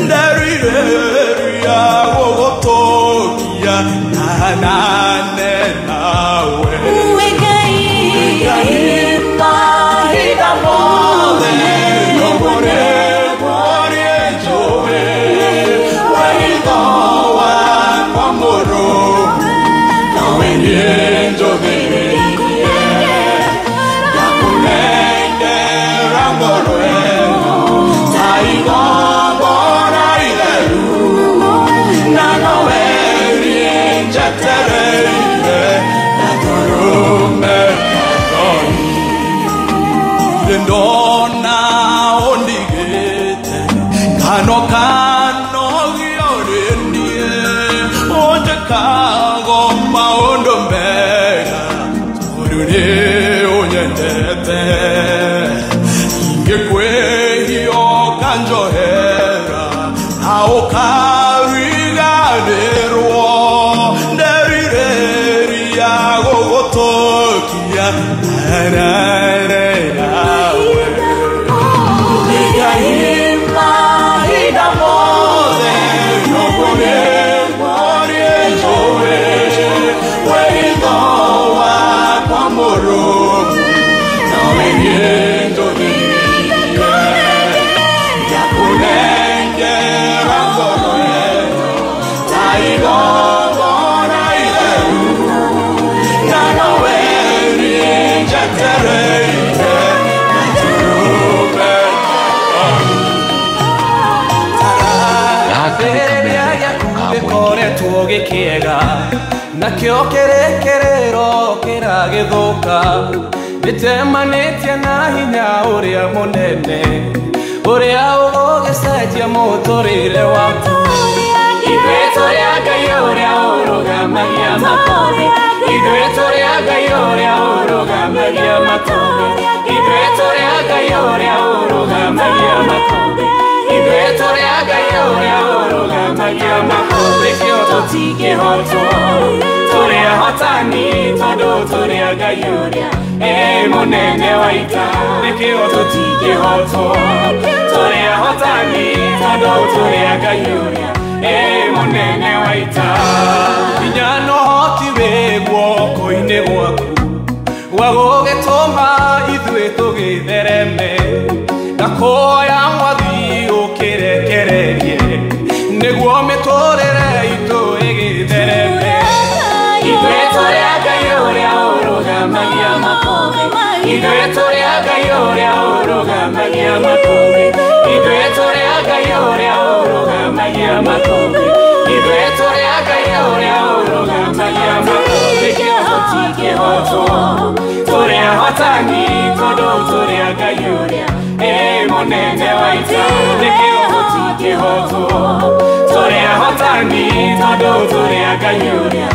nderireria gũgũtũkia nanane nawe mahinda mothe nyũmbũrĩ mwarĩ njũĩ wĩtho wakwa mũrũmu nawe nĩ njũthĩrĩirie ngakũnengera ngoro ĩno ta igongona itheru na nowe njetereire ngakũrũme ndona ondigete kano giorenie onjekago maondo mbega urune onyendete ingekwehio kanjohera aokariganerwo nderireria gogotokia kiega nakio kerekerero kiragithuka nitemanĩtie na hinya ũrĩa mũnene ũrĩa ũgũgĩcenjia mũtũrĩre waku ithuĩ tũrĩ a Ngai ũrĩa ũrũgamagia matũũra ithuĩ tũrĩ a Ngai ũrĩa ũrũgamagia matũũra ithuĩ tũrĩ a Ngai ũrĩa ũrũgamagia matũũra ithuĩ tũrĩ a Ngai ũrĩa ũrũgamagia matũũra nĩkĩo tũtingĩhotwo tũrĩ ahotani tondũ tũrĩ a Ngai ũrĩa mũnene wa ita nĩkĩo tũtingĩhotwo tũrĩ ahotani tondũ tũrĩ a Ngai ũrĩa mũnene wa ita hinya na ũhoti wĩ guoko-inĩ gwaku wa gũgĩtũma ithuĩ tũgĩthereme ndakuoya Mwathi ũkĩrekererie nĩguo mĩtũrĩre itũ ĩgĩthereme ithuĩ tũrĩ a Ngai ũrĩa ũrũgamagia matũũra ithuĩ tũrĩ a Ngai ũrĩa ũrũgamagia matũũra ithuĩ tũrĩ a Ngai ũrĩa ũrũgamagia matũũra ithuĩ tũrĩ a Ngai ũrĩa ũrũgamagia matũũra nĩkĩo tũtingĩhotwo tũrĩ ahotani tondũ tũrĩ a Ngai ũrĩa mũnene wa ita nĩkĩo tũtingĩhotwo tũrĩ ahotani tondũ tũrĩ a Ngai ũrĩa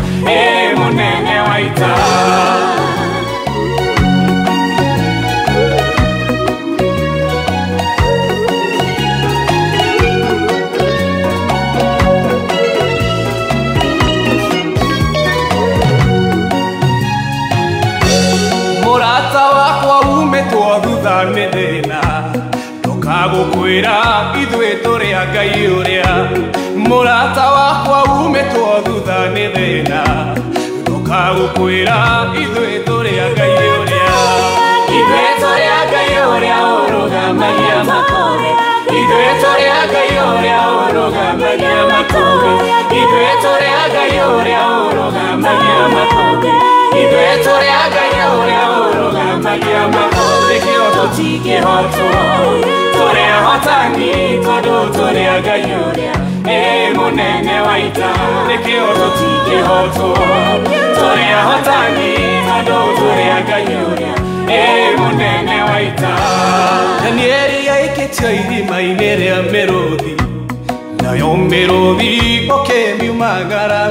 mũnene wa ita mũrata wakwa umĩtwo thutha nĩ thĩna ndũkagũkwĩra ithuĩ tũrĩ a Ngai ũrĩa mũrata wakwa umĩtwo thutha nĩ thĩna ndũkagũkwĩra ithuĩ tũrĩ a Ngai ũrĩa ithuĩ tũrĩ a Ngai ũrĩa ũrũgamagia matũũra ithuĩ tũrĩ a Ngai ũrĩa ũrũgamagia matũũra ithuĩ tũrĩ a Ngai ũrĩa ũrũgamagia matũũra ithuĩ tũrĩ a Ngai ũrĩa ũrũgamagia matũũra nĩkĩo tũtingĩhotwo tũrĩ ahotani tondũ tũrĩ a Ngai ũrĩa mũnene wa ita nĩkĩo tũtingĩhotwo tũrĩ ahotani tondũ tũrĩ a Ngai ũrĩa mũnene wa ita Danieli aikĩtio irima-inĩ rĩa mĩrũthi nayo mĩrũthi ũkĩmiumagara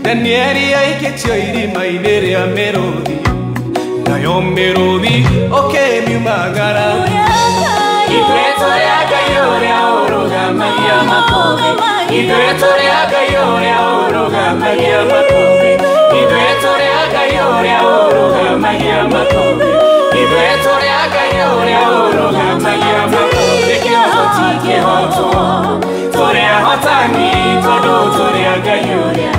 Danieli aikĩtio irima-inĩ rĩa mĩrũthi nayo mĩrũthi ũkĩmiumagara ithuĩ tũrĩ a Ngai ũrĩa ũrũgamagia ũrũgamagia makũmbĩ ithuĩ tũrĩ a Ngai ũrĩa ũrũgamagia makũmbĩ ithuĩ tũrĩ a Ngai ũrĩa ũrũgamagia makũmbĩ ithuĩ tũrĩ a Ngai ũrĩa ũrũgamagia makũmbĩ kĩoho ti kĩhotwo tũrĩ ahotani tondũ tũrĩ a Ngai ũrĩa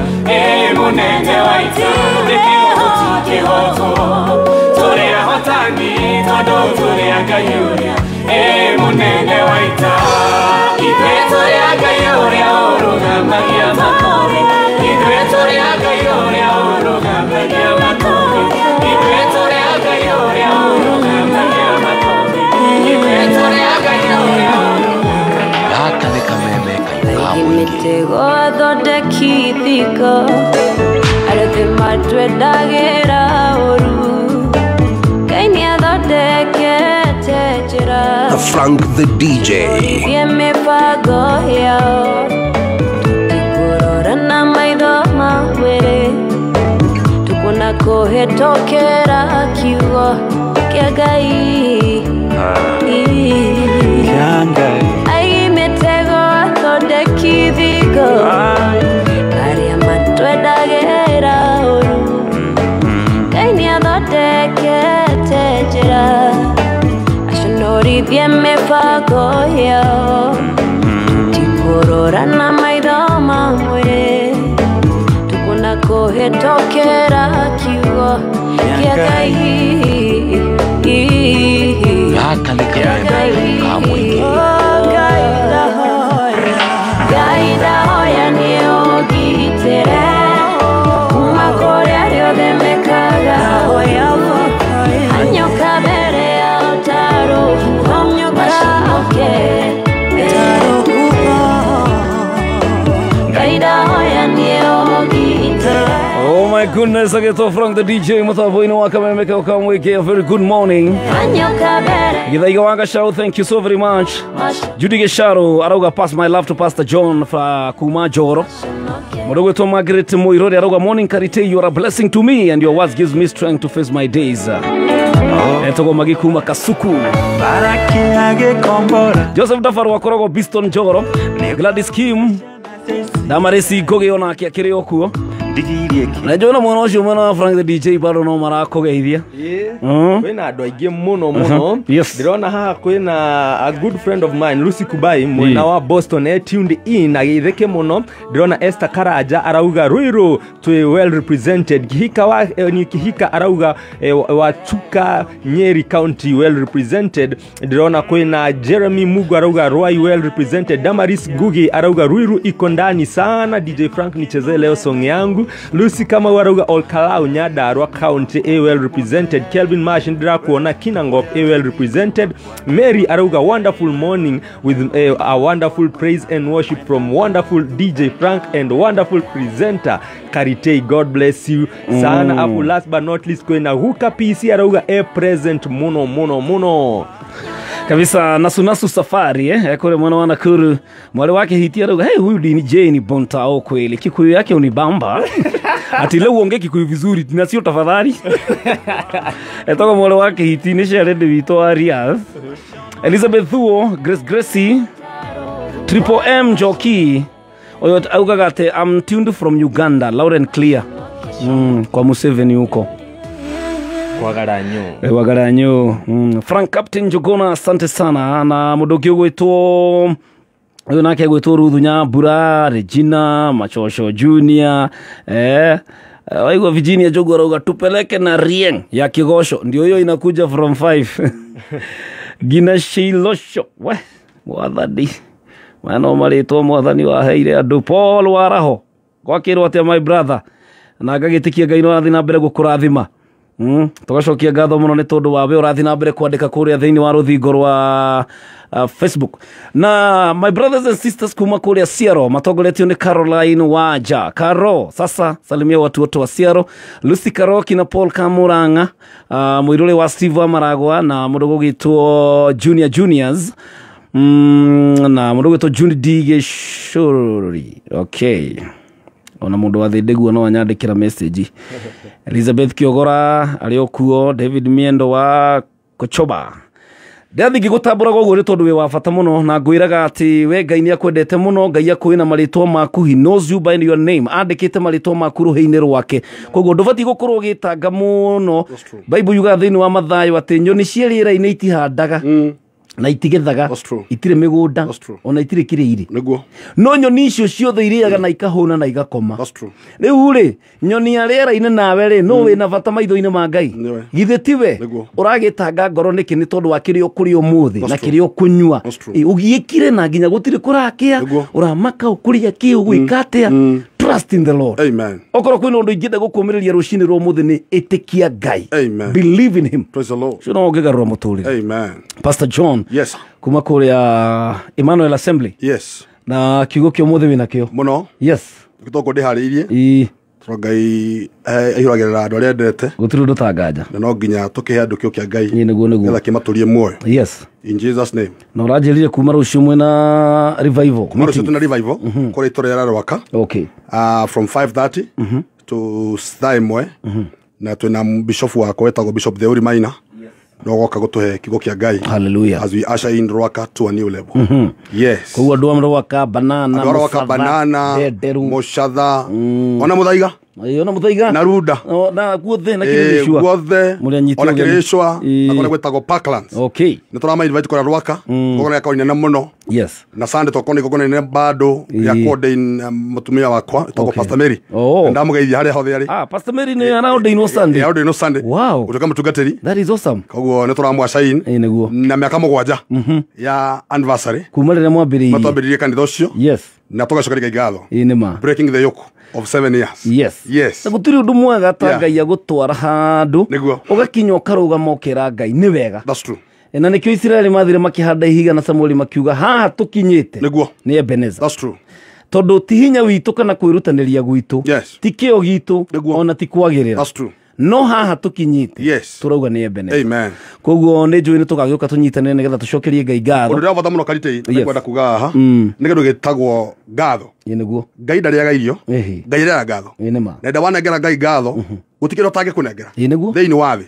mũnene wa ita kĩoho ti kĩhotwo tũrĩ ahotani tondũ tũrĩ a Ngai ũrĩa mũnene wa ita ithuĩ tũrĩ a Ngai ũrĩa ũrũgamagia makũmbĩ ithuĩ tũrĩ a Ngai ũrĩa ũrũgamagia makũmbĩ ithuĩ tũrĩ a Ngai ũrĩa ũrũgamagia makũmbĩ ithuĩ tũrĩ a Ngai ũrĩa Gaka nĩ kameme kaiũka mũingĩ. Imitego athondeki thiko arĩa matwendagĩra ũru Ngai nĩ athondekete njĩra The Frank the DJ. Ye mĩbango yao tũtikũrora na maitho ma mwĩrĩ tũkũna kũhĩtũkĩra kiugo kĩa Ngai Ai mitego athondeki thiko arĩa matwendagĩra ũru Ngai nĩ athondekete njĩra aconorothie mĩbango yao tũtikũrora na maitho ma mwĩrĩ tũkũna kũhĩtũkĩra kiugo kĩa Gaka nĩ kameme kaiũka mũingĩ. Ngai ndahoya nĩ ũgitĩre kuma kũrĩa rĩothe mekaga anyoka mbere ya ũtaro macoke Ngai ndahoya nĩ ũgitĩre. Oh my goodness, I get off Frank the DJ. Muthaboino wakameme kauka mweke. A very good morning. Anyoka mbere Githaiga wanga Sharo, thank you so very much. Judy Gesharo, arauga pass my love to Pastor John fra Kuma Joro. Modogo to Margaret Moirori, arauga morning Karite, you are a blessing to me and your words gives me strength to face my days. Etogo magikuma Kasuku. Joseph Dafaru wakorogo Biston Joro. Gladys Kim. Damaresi Goge ona kiri okuo. Najua na mwana ucio mwana wa Frank the DJ bado no marakogeithia. Kwina andũ aingĩ mũno Yes. Ndirona haha kwina a good friend of mine Lucy Kubai mwena wa Boston tuned in agitheke mũno. Ndirona Esther Karanja arauga Ruiru twi well represented. Kihika wa ni Kihika arauga Watuka Nyeri County well represented. Ndirona kwina Jeremy Mugu arauga Ruai well represented. Damaris Gugi arauga Ruiru iko ndani sana. DJ Frank nicheze leo song yangu. Lucy kama warauga Olkalau Nyadarua County well represented. Kelvin Marsh ndira kuona Kinangop well represented. Mary arauga wonderful morning with a wonderful praise and worship from wonderful DJ Frank and wonderful presenter Karite. God bless you sana. Afu last but not least kwena Huka PC arauga present muno kabisa nasu safari kule mwana wa Nakuru mwale wake hitia arauga hey huyu DJ ni Bontao kweli Kikuyu yake unibamba ati leo uongee Kikuyu vizuri na sio tafadhali etoka mwale wake hiti ni sharede wito Arias Elizabeth Thuo Grace Gracie Triple M Jockey oyo augagate I'm tuned from Uganda loud and clear kwa Museveni huko Wagaranyo. Frank Captain Jogona asante sana na mudogi gwetwo uyu nake gwetwo Ruthunya Mbura Regina Machosho Junior waigwa Virginia Jogo arauga tupeleke na Rieng ya Kigosho ndio hiyo inakuja from 5 Gina Shilosho we mwathani mwana marĩtwo mwathani wa heire andu Paul Waraho gwakirwo atia my brother na agagitikia Ngai no athi na mbere gukurathima tugacokia ngatho muno ni tondu wawe urathi na mbere kwandika kuria thiini wa ruthingo rwa Facebook na my brothers and sisters kuma kuria Siaro matongoretio ni Caroline Waja Karo sasa salimia watu wote wa Siaro Lucy Karoki na Paul Kamuranga muirule wa Steve Amaragwa na mudogo gitwo Juniors na mudogo gitwo Juni Digeshuri okay ona mundu wa thindegu no anyandikira message Elizabeth Kiogora aliokuo David Miendo wa Kochoba ndathi ngigutambura gogo ri tondu we wa bata muno na ngwiraga ati we Ngai ni akwendete muno Ngai akwina maritwa maku he knows you by your name andikite maritwa maku ruheini rwake koguo ndubati gukorwo gitanga muno Bible yuga thiini wa Mathayo ati nyoni ciarira-ini itihandaga na itigethaga itire migunda ona itire kiriri no nyoni icio ciothe iriaga na ikahuna na igakoma riu ri nyoni ya riera-ini nawe ri no wina bata maitho-ini ma Ngai githe tiwe uragitanga ngoro niki ni tondu wa kirio kuri umuthi na kirio kunyua ugiikire na nginya gutire kurakia uramaka ukuria ki ugwikatia trust in the Lord. Amen. Okoro kwina undu ingide gukumiriria rucini rwo muthi ni itikia Ngai. Amen. Believe in him. Praise the Lord. Sio ngegarura muturire. Amen. Pastor John. Yes. Kuma kuria Emmanuel Assembly. Yes. Na kiugo kio muthi wina kio. Muno. Yes. Gitoko ndihariirie. Ngai ihuragirira andu aria endete gutiri undu tanganja na no nginya tukihe andu kio kia Ngai ni niguo getha kimaturie muoyo. Yes. In Jesus name. Na uranjiririe kuma rucio mwena revival. Kuma rucio tuna revival kuri itora ya Rwaka. Okay. From 5:30 to saa imwe na twina bishop wako wetagwo Bishop Theuri Maina. No goka gutuhe kigo kia Ngai. Hallelujah. As we usher in Rwaka to a new level. Yes. Kwa ndo Rwaka banana Mushatha ona muthaiga ona muthaiga na Ruda na guothe na kirishwa guothe ona kirishwa akona gwetagwo Parklands. Okay. Ni turama invite kwa Rwaka gogona ya kaina muno. Yes. Na Sunday tokoni gogona ne bado ya kode mutumia wakwa toko Pastor Mary. Ndamugeithia haria hothe ari. Pastor Mary ni around in Sunday. Around in Sunday. Wow. Utoka mutungatiri. That is awesome. Koguo ni turamwa shine niguo na miaka 7 ya anniversary kuma rire mwambiririe matwambiririe kanitha ucio. Yes. Na tugacokeria ngatho. Inema. Breaking the yoke of 7 years. Yes. Yes. Na gutiri undu mwega ta Ngai agutwara handu ugakinya ukarugama ukira Ngai ni wega. That's true. Na nikio Israeli mathire makihanda ihiga na Samueli makiuga haha tukinyite niguo ni Ebenezer. That's true. Tondu ti hinya witu kana kwirutaniria gwitu ti kio gitu ona ti kwagirira. That's true. No haha tukinyite turauga ni Ebenezer. Amen. Koguo ni njui ni tugagiuka tunyitanire nigetha tucokerie Ngai ngatho. Undu ravata muno karitei ni kwenda kuga haha ni kindu gitagwo ngatho. Niguo Ngai ndariaga irio Ngai ndariaga ngatho. Inema. Na ndawanengera Ngai ngatho gutikira utange kunengera niguo thiini wa thi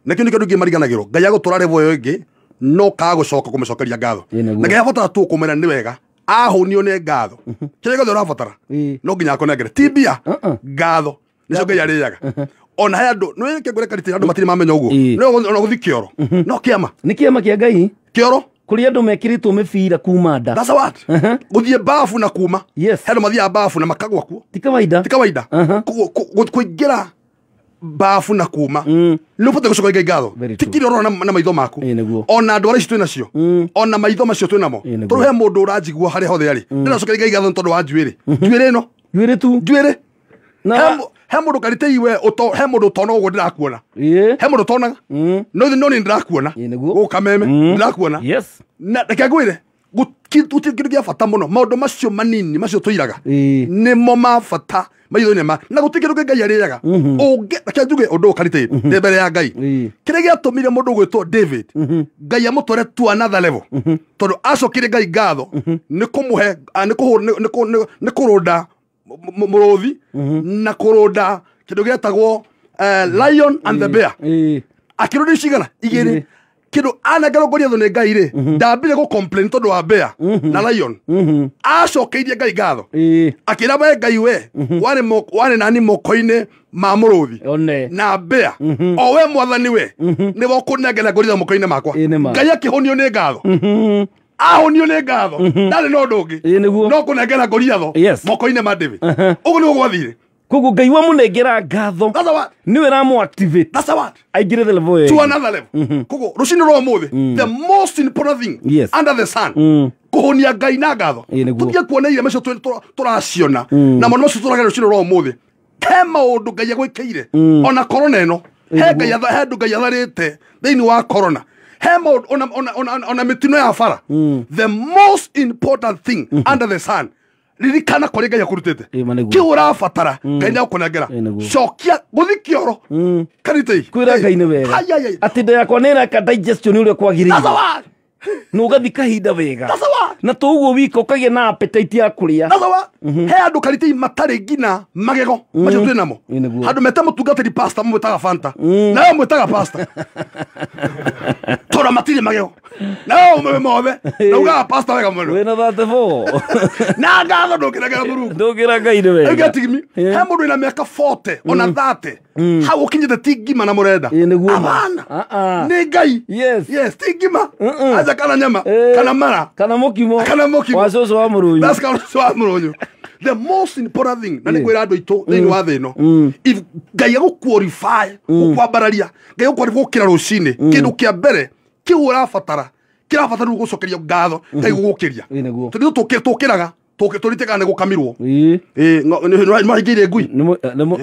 na kindu kindu ngimariganagiro Ngai agutura revo yo ingi no kagucoka kumucokeria ngatho na Ngai abatara tu kumera ni wega ahunio ne ngatho kire gothe urabatara no nginya akonengere tibia ngatho nicio Ngai ariaga ona handu no yeke ngore karite andu matiri mamenya uguo no ona guthi kioro no kiama ni kiama kia Ngai kioro kuri andu mekiritwo mibira kuma nda. That's what guthie bafu na kuma handu mathia bafu na makagwa kuo ti kawaida kuingira bafu na kuma no pote gucoka ngatho tikiri orona na maitho maku ona andu aria twina cio ona maitho macio twina mo turuhe mundu uranjigua haria hothe ari ndiracokeria ngatho tondu wa njuire no njuire na he mundu karite iwe he mundu tona uguo ndirakuona he mundu tonaga no ni ndirakuona gukameme ndirakuona na ndakagwire kindu gia bata muno maundu macio manini macio tuiraga nimo ma bata maitho-ini ma na gutikira Ngai ariaga unge ndakanjuge undu karite mbere ya Ngai kire giatumire mundu gwitwo David Ngai amutware to another level tondu acokire Ngai ngatho ni kumuhe ni kurunda muruthi na kurunda kindu gietagwo Lion and the Bear akirudi cigana igiri kindu anagarogorĩa thũ nĩ Ngai rĩ ndambire gu complain tondu wa Bear na Lion acokeirie Ngai ngatho akira we Ngai we wari nani moko-ini ma mũrũthi na Bear o we mwathani we nĩ wo kũnengera ngorithi moko-ini makwa Ngai akĩhũnio nĩ ngatho ahũnio nĩ ngatho ndarĩ na ũndũ ũngĩ no kũnengera ngorithi moko-ini ma David ũguo nĩguo gwathire. Koguo Ngai wa munengera ngatho niwe ramu activate aingire the level to another level. Koguo rucini rwa muthi the most important thing under the sun kuhunia Ngai na ngatho tutige kuona ile macio turaciona na mono macio turagera rucini rwa muthi he maundu Ngai agwikeire ona corona ino he Ngai Ngai atharite thiini wa corona he maundu ona mitino ya bara the most important thing under the sun ririkana kore Ngai akurutete ki urabatara Ngai ni akunengera cokia guthi kioro karitei kwira Ngai ni wega ati nda yakwa nira ka digestion uri kwagirire no ugathi kahinda wega That's what. na toguo wiko kagia na appetite ya kuria That's what. He andu kariti matari ngina magego macio twi namo andu meta mutungatiri pasta mwitaga fanta na mwitaga pasta tora matiri magego na mwe mothe na uga pasta wega muno wena thate fo na ngatho ndukiraga muru ndugira ngai ni wega egatigimi he mundu ina miaka 40 ona 30 ha ukinyite tigima na murenda abana ni ngai yes tigima aja kana nyama kana mara kana mokimo wacoco wa murunyu that's kind of wa murunyu the most important thing na nikwira andu itu thini wa thino if ngai aguqualify ukwambararia ngai aguqualify gukira rucini kindu kia mbere kiu urabatara kirabatara gucokeria ngatho ngai gugukiria tundu tukiraga turitega ne gukamirwo no higire ngui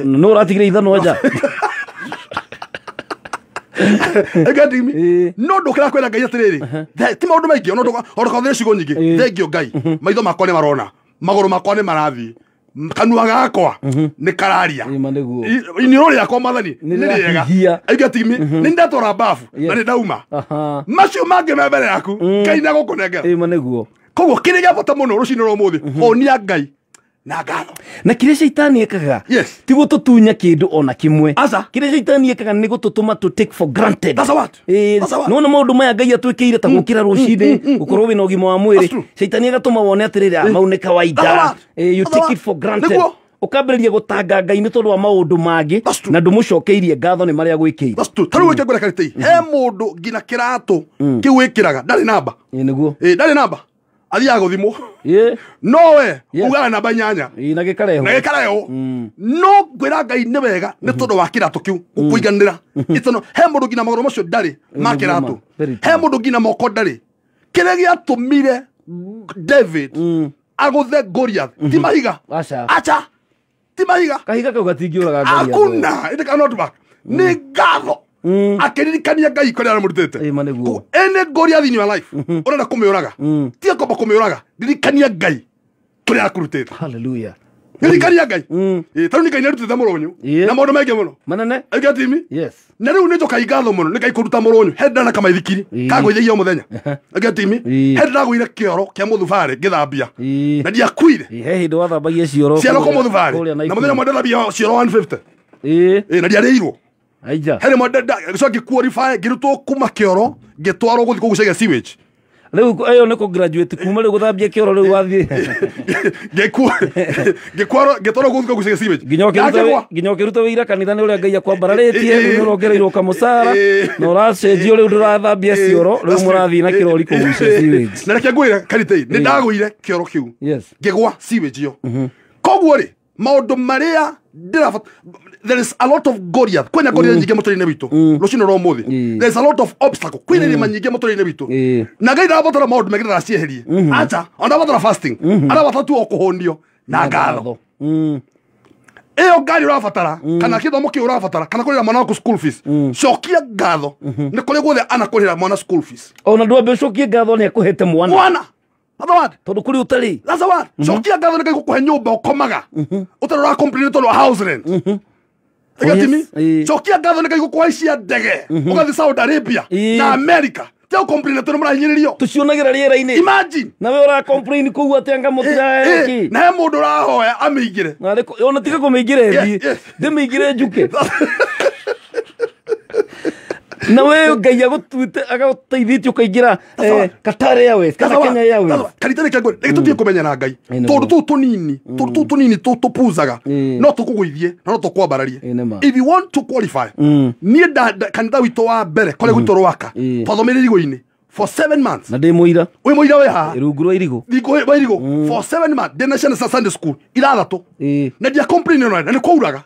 no uratigire ithano nja egatimi no ndukira kwenda ngai atiriri ti maundu maingi no ndoka thire cigo nyingi thengio ngai maitho makwa ni marona maguru makwa ni marathi kanua gakwa ni kararia ini rori yakwa mathani ni riega egatimi ni ndatora bafu na ni ndauma macio mange mbere yaku ngai na gukunengera maneguo koguo kiriga bata muno rucini ro muthi onia ngai na ngatho na kire shaitani ekaga ti gututunya kindu ona kimwe kire shaitani ekaga ni gututuma to take for granted that's what no na maundu maya ngai atwikire ta gukira rucini gukorwo wina ugima wa mwiri shaitani agatuma wone atirira mau ni kawaida you take it for granted ukambiriria gutanga ngai ni tondu wa maundu mangi na ndumucokeirie ngatho ni maria gwikire taru wike ngora karite he mundu ngina kiratu kiwikiraga ndari namba niguo ndari namba athia guthimo no we ugaga namba nyanya na gikareho no ngwira ngai ni wega ni tondu wa kiratu kiu ukuiganira itono he mundu ngina magoro macio ndari ma kiratu he mundu ngina moko ndari kire giatumire David aguthe Goliath ti mahiga acha ti mahiga kahiga kau gatingiuraga Goliath akuna it cannot back ni ngatho akiririkania ngai kore aramurutete ene Goliath in your life urenda kumiuraga ti akomba kumiuraga ririkania ngai kore akurutete hallelujah ririkania ngai taru ni ngai narutete muronyu na maundu maingi muno manene egatimi na riu ni njoka igatho muno ni ngai kuruta muronyu henda na kama ithikiri kagoithagia o muthenya egatimi henda guire kioro kia muthubari ngithambia na ndiakuire he hindu wathambagia cioro ko muthubari na muthenya mwenda thambia cioro 150 na ndiareirwo aija hele modenda so qualify girutwo kuma kioro gitwaro guthi kugucagia sewage riu ayo niko graduate kuma riu guthambia kioro riu wathie gitwaro guthi kugucagia sewage nginya kiruta wira kanitha ni uria ngai akwambararetie riu nurongereirwo kamusara no uracenjio riu ndurathambia cioro riu murathie na kirori kugucia sewage na reke ngwira karitei ni ndagwire kioro kiu ngigwa sewage yo koguo ri maundu maria there is a lot of Goliath kwena Goliath nyingi muturine bitu rucino ro muthi there is a lot of obstacle kwina ni manyingi muturine bitu na ngai ndabatara maundu megera cieherie acha ndabatara fasting ndabatara tu okuhonio na ngatho eyo ngari urabatara kana kithomo ki urabatara kana kurira mwana waku school fees cokia ngatho ni kuri guothe ana kurira mwana school fees ona ndwambe cokie ngatho ni akuhete mwana Otherwise, tondu kuri utari that's the one. Cokia ngatho ni ngai gukuhe nyumba ukomaga utarora complain tondu house rent egatimi cokia ngatho ni ngai gukuhe cia ndege ugathi Saudi Arabia na America tio complain tondu murahinyiririo tucionagira riera-ini imagine na we ura complain kuu atenga mutira ki na he mundu urahoya amigire ona tika kumigire ndimigire njuke na we ngai agutwite agateithitio kaingira Qatar Airways kana Kenya Airways karitane kagwe tutie kumenya na ngai tondu tu tunini tupuzaga no tukuguithie no tukwambararie if you want to qualify nie kanitha wito wa mbere kore gwito rwaka twathomeire irigo-ini for 7 months na ndi muira we muira we ha rungu rwa irigo for 7 months the National Sunday School irathatu na dia complain no na kwauraga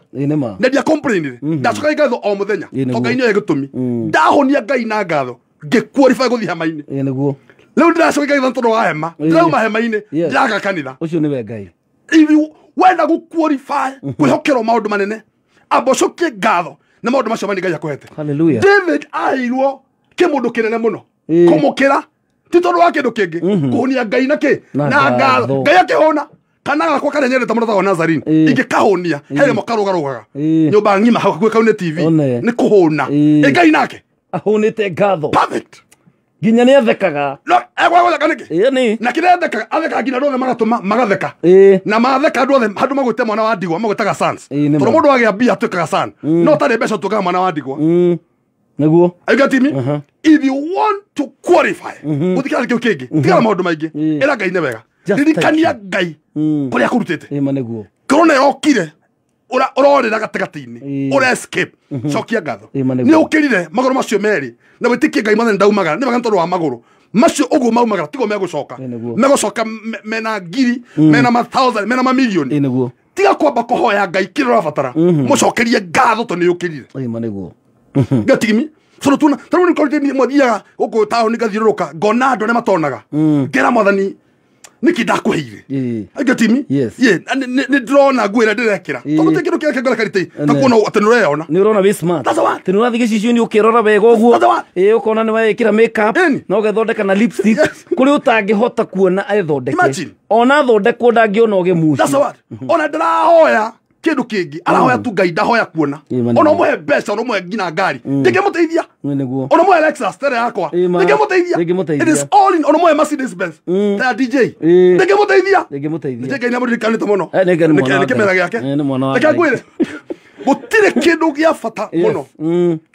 na dia complain ndacoka ngatho o muthenya toka-ini yo gitumi ndahonia ngai na ngatho ngiqualify guthi hema-ini niguo riu ndiracoka ngatho tondu wa hema ndirauma hema-ini ndiraga kanitha ucio ni we ngai if you wenda guqualify kwihokero maundu manene abocokie ngatho na maundu macio mani ngai akuhete hallelujah David airwo kimundu kinene muno kumukira ti tondu wa kindu kingi kuhunia ngai na ki na ngatho ngai akihona kana gakwa kana nyereta mundu wa Nazarene ingikahunia hele makarugarugaga nyumba ngima hakuwe kaune TV ni kuhuna ngai nake ahunite ngatho perfect nginya nĩ athekaga no egwa gũtheka nĩkĩ nĩ na kĩrĩa atheka nginya andũ othe magatũma magatheka na matheka andũ othe handũ magwĩte mwana wa ndigwa magwĩtaga sons tondũ mũndũ agĩa mbia atuĩkaga son no tarĩ mbeca ũtuĩkaga mwana wa ndigwa nĩguo you get me if you want to qualify gũthikĩra kĩu kĩngĩ tiga maũndũ maingĩ ĩra Ngai nĩ wega ririkania Ngai kũrĩa akũrutĩte nĩguo korona yokire ũrorĩra gatagatĩ-inĩ ũra escape cokia ngatho nĩ ũkĩrire magũrũ macio merĩ na wĩtĩkie Ngai mothe ndaumagara nĩ wega tondũ wa magũrũ macio ũguo maumagara tigo megũcoka mena ngiri mena ma thousand mena ma million tiga kwamba kũhoya Ngai kĩrĩa ũrabatara mũcokerie ngatho tondũ nĩ ũkĩrire nĩguo gatimi solo tuna taruni kolteni mwadia gũkũ taũni gathiũrũrũka ngona andũ arĩa matonaga ngera mwathani niki ndakwĩire agatimi nĩ ndĩrona ngwĩra ndĩrekĩra tondũ tĩ kĩndũ kĩrĩa kĩngora karitĩ ta kuona atĩ nĩũreona nĩ ũrona wĩ smart tĩ nĩ ũrathiĩ gĩcicio-inĩ ũkĩrora wega ũguo ũkona nĩ wekĩra makeup na ũgethondeka na lipstick kũrĩ ũtangĩhota kuona ethondeke ona thondekwo ndangĩona ũgemuci ona ndĩrahoya kĩndũ kĩngĩ arahoya tu Ngai ndahoya kuona ona ũmũhe mbeca ona ũmũhe nginya ngari ndĩngĩmũteithia ona ũmũhe Lexus tere yakwa ndĩngĩmũteithia it is all in ona ũmũhe Mercedes Benz ta DJ ndĩngĩmũteithia Ngai nĩ amũririkanĩte mũno nĩ kĩmera gĩake reke ngwĩre gũtirĩ kĩndũ gĩa bata mũno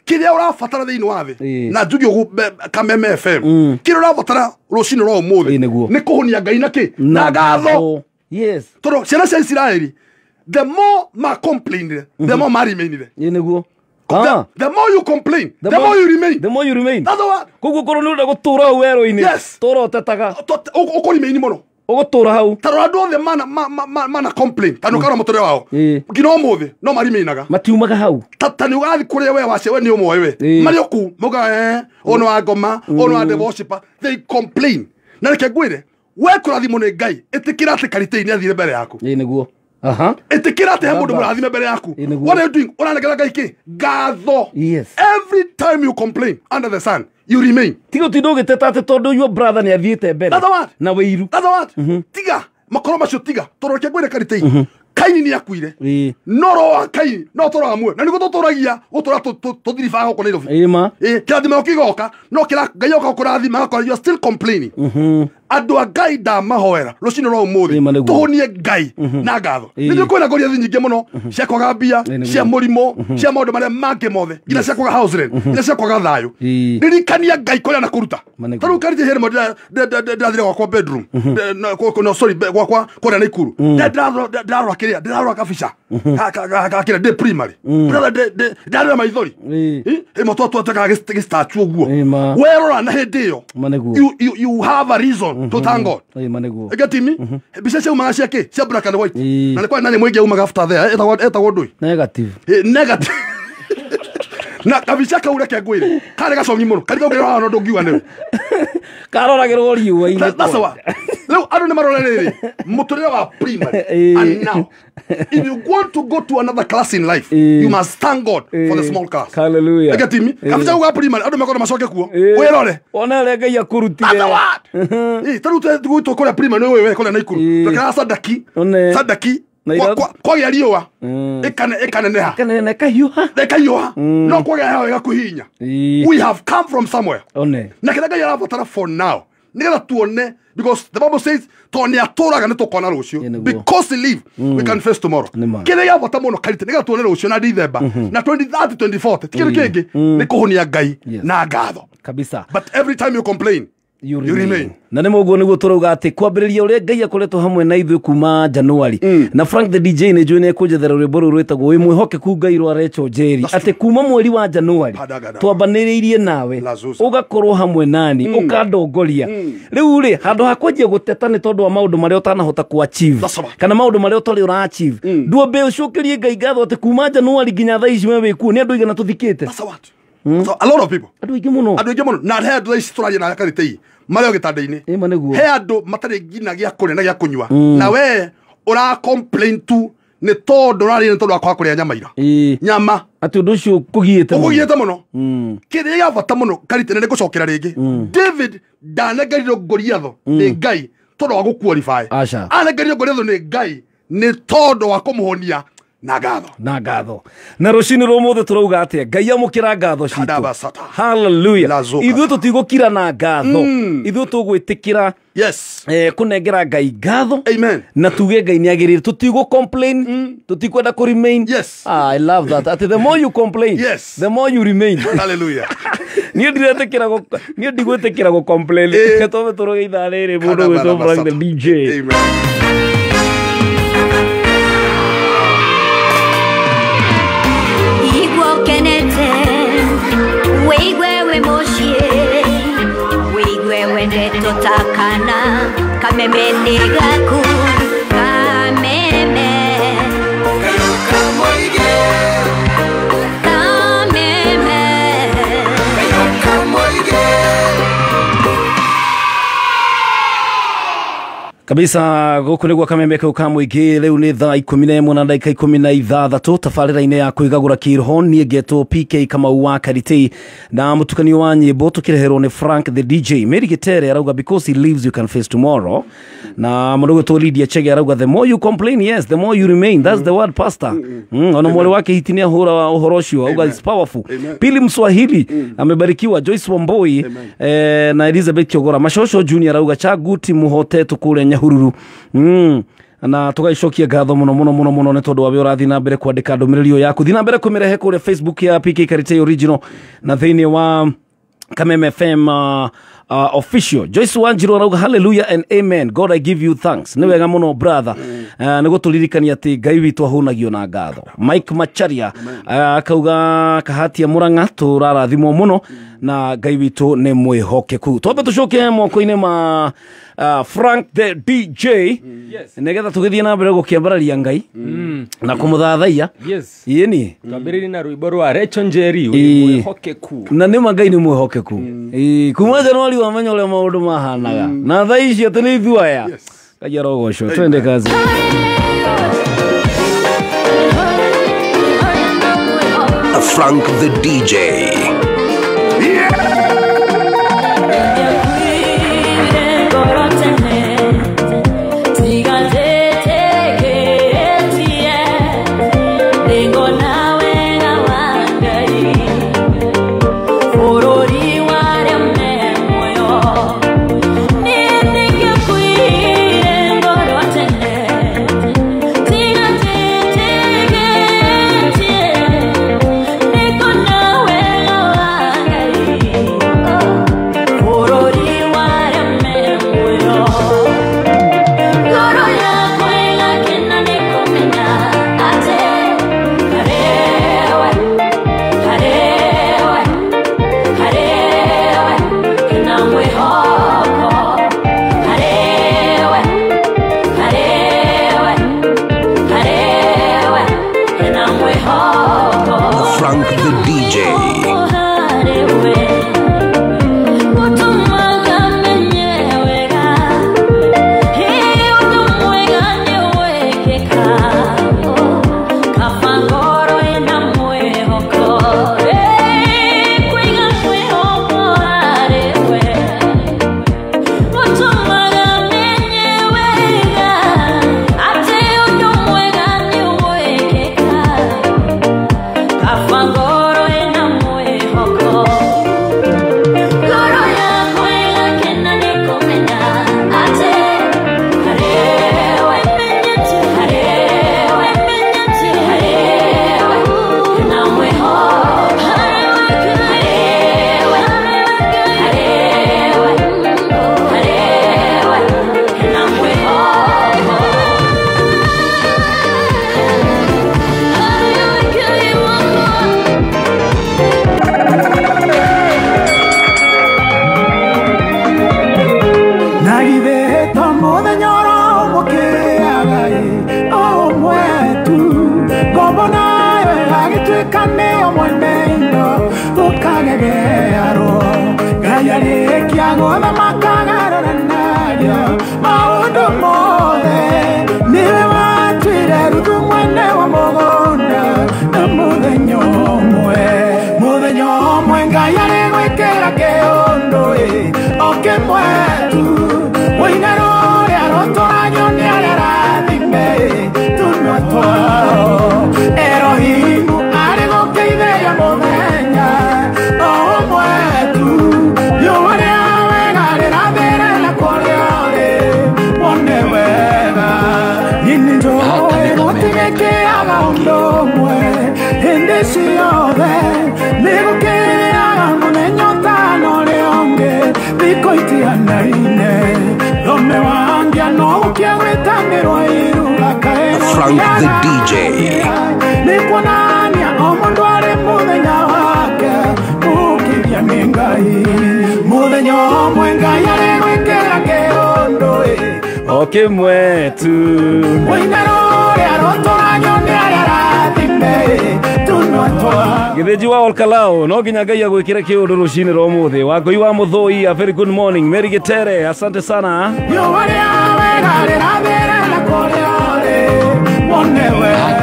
kĩrĩa ũrabatara thĩinĩ wa thĩ na njugi ũguo Kameme FM kĩrĩa ũrabatara rũcinĩ rwa ũmũthĩ nĩ kũhonia Ngai na kĩ na ngatho tondũ ciana cia Isiraeli the more ma complain the more ma remain nĩguo the more you complain the more you remain that's what koguo korwo nĩ ũrenda gũtũũra hau werũ-inĩ tũũra ũtetaga ũkũremain mũno ũgũtũũra hau tarũ andũ othe mana complain tanũ kana mũtũrĩre wao nginya ũmũthĩ no marimeinaga matiumaga hau ta nĩ ũgathiĩ kũrĩa we wacio we nĩ ũmwe we marĩ ũku mauga ũnũ wa ngoma ũnũ wa devil worshiper they complain na reke ngwĩre we kũrathimwo nĩ Ngai ĩtĩkĩra atĩ karitĩ nĩ athire mbere yaku nĩguo ĩtĩkĩra atĩ he mũndũ mũrathime mbere yaku what are you doing ũranengera Ngai kĩ ngatho every time you complain under the sun you remain tiga ũtinda ũgĩteta atĩ tondũ your brother nĩ athiĩte mbere na wĩiru tiga makoro macio tiga tondũ reke ngwĩre karitĩ Kaini nĩ akuire no roho wa Kaini no tũraga muoyo na nĩguo tũtũragia gũtũra tũthiribaga gũkũ Nairobi kĩrathimo kĩgoka no Ngai oka gũkũrathima agakora you are still complaining andũ a Ngai ndamahoera rũcinĩ rwa ũmũthĩ tũhonie Ngai na ngatho nĩguo kwĩna ngoria nyingĩ mũno cia kwaga mbia cia mũrimũ cia maũndũ marĩa mangĩ mothe nginya cia kwaga house rent nginya cia kwaga thayũ ririkania Ngai kũrĩa na kũruta tarĩu karitĩ here ndĩrathire gwakwa bedroom no sorry gwakwa kũrĩa Naikuru ndĩrarora kĩrĩa ndĩrarora kabica gakĩrĩa ndĩ primary ndĩrarora maithori ĩmwe twatwekaga gĩstatue ũguo werora na hĩndĩ ĩyo you have a reason to thank God egatimi mbica ciaumaga cia kĩ cia black and white na nĩ kwari nani mwĩngĩ aumaga after there etagwo ndũi negative na kabica kau reke ngwĩre karĩ gacongi mũno karĩ kaugĩra haha no ndũngiuga nĩwe karoragĩrwo riũa-inĩ rĩu andũ nĩ marorerĩrĩ mũtũrĩre wa primary and now if you want to go to another class in life you must thank God for the small class hallelujah egatimi kabica kau ga primary andũ makorwo macoke kuo wĩrore ona ũrĩa Ngai akũrutire tarĩu gwitũ kũrĩa primary nĩ we kũrĩa Naikuru twekaga sadaki kwagĩa riũa ĩkaneneha ĩkahiũha no kwagĩa heho ĩgakũhinya we have come from somewhere na kĩrĩa Ngai arabatara for now nĩgetha tuone because the Bible says tondũ nĩ atũraga nĩ tũkona rũciũ because he live we can face tomorrow kĩrĩa gĩabata mũno karitĩ nĩgetha tuone rũciũ na December na 2030 2040 kĩrĩ kĩngĩ nĩ kũhonia Ngai na ngatho kabisa but every time you complain you remain na nĩ mũguo nĩguo tũrauga atĩ kwambĩrĩria ũrĩa Ngai akoretwo hamwe na ithuĩ kuma Januari na Frank the DJ nĩ njũĩ nĩ ekũnjethera rwĩmbo rũu rwĩtagwo wĩ mwĩhokeku Ngai rwa Rachel Njeri atĩ kuma mweri wa Januari twambanĩrĩirie nawe ũgakorwo hamwe nani ũkandongoria rĩu rĩ handũ ha kwanjia gũteta nĩ tondũ wa maũndũ marĩa ũtanahota ku achieve kana maũndũ marĩa ũtarĩ ũra achieve nduombe ũcokerie Ngai ngatho atĩ kuma Januari nginya thaa ici we wĩ kuo nĩ andũ aigana tũthikĩte so a lot of people andũ aingĩ mũno na he andũ ici tũraria na karitĩ marĩ gĩtanda-inĩ he andũ matarĩ nginya gĩa kũrĩa na gĩa kũnyua na we ũra complain tu nĩ tondũ ũrarĩa nĩ tondũ wa kwaga kũrĩa nyama ira nyama atĩ ũndũ ũcio ũkũgiĩte mũno kĩrĩa gĩa bata mũno karitĩ nĩ gũcokera rĩngĩ David ndanengerirwo Goliath nĩ Ngai tondũ wa gũqualify anengerirwo Goliath nĩ Ngai nĩ tondũ wa kũmũhonia na ngatho na ngatho na rucini rumuthe turauga atia Ngai amukira ngatho citu Kadabasata. hallelujah Lazuka. ithuĩ tũtigũkira na ngatho ithuĩ tũgwĩtĩkĩra yes kunengera Ngai ngatho amen na tuge Ngai nĩagĩrĩire tũtigũ complain tũtikwenda kũ remain Yes. I love that at the more you complain Yes. the more you remain hallelujah niĩ ndigwĩtĩkĩra gũ complain ketome tũroge ithaa rĩrĩ mũndũ gwĩtwo Frank the DJ amen Igwo kenete Weigwe we moshie Weigwe wende totakana Kameme negaku Kameme Kameme kabisa guku niguo kameme kau ka muingi riu ni thaa 11 na ndagika 16 tabarĩra-inĩ ya kwĩgagũra kĩroho niĩ ngetwo PK Kamau wa Kariti na mũtukanio wa nyĩmbo tũkĩreherwo nĩ Frank the DJ Mary Gitere arauga because he lives you can face tomorrow na mũndũ gwĩtwo Lydia Chege arauga the more you complain yes the more you remain that's the word pastor ona mwale wake hiti nĩ ahũra ũhoro ũcio auga is powerful Pili Mswahili amebarikiwa Joyce Wamboi na Elizabeth Kiogora Mashosho Junior arauga chaguti muhote tukure Nyahururu na tugacokia ngatho muno ni tondu wawe urathi na mbere kwandika ndumirĩrio yaku thina mbere kumirehe kuri Facebook ya PK Karite original na thĩinĩ wa Kameme FM official Joyce Wanjiru arauga hallelujah and amen God I give you thanks ni wega muno brother niguo turirikania ati Ngai witũ ahunagio na ngatho Mike Macharia akauga kahatia Murang'a turarathimwo muno na Ngai witũ nĩ mwĩhokeku twambe tũcoke moko-inĩ ma Frank the DJ Yes. Negetha tũgĩthiĩ na mbere gũkĩambararia Ngai na kũmũthathaiya Yes. Yeni twambĩrĩrie na rwĩmbo rwa Rachel Njeri mwĩhokeku na nĩ Ngai nĩ mwĩhokeku kuma Januari wamenya ũrĩa maũndũ mahanaga na thaa ici atĩ nĩ ithuaya Ngai arogocwo twende kazi Frank the DJ. Frank the DJ. Gũtigĩkĩaga ũndũ ũmwe hĩndĩ ciothe nĩgũkĩaga mũthenya ũtano ũrĩa ũngĩ thikũ itianaine thome wangĩa no gũkĩa gwĩtanĩrwo iruga kaĩno Frank the DJ. nĩkuonania o mũndũ arĩ mũthenya wake mũkithia nĩ Ngai mũthenya ũmwe Ngai arĩ gwĩkĩra kĩũndũ o kĩmwe tu mũinaro ũrĩa rũtũranyo nĩ arĩa rathime tunotwa gĩthĩnji wa Olkalao no nginya Ngai agwĩkĩre kĩũndũ rũcinĩ rwa ũmũthĩ Wangũi wa Mũthũi a very good morning Mary Gĩtere asante sana riũa rĩa wega rĩrathĩre na kũrĩa ũrĩ wone wega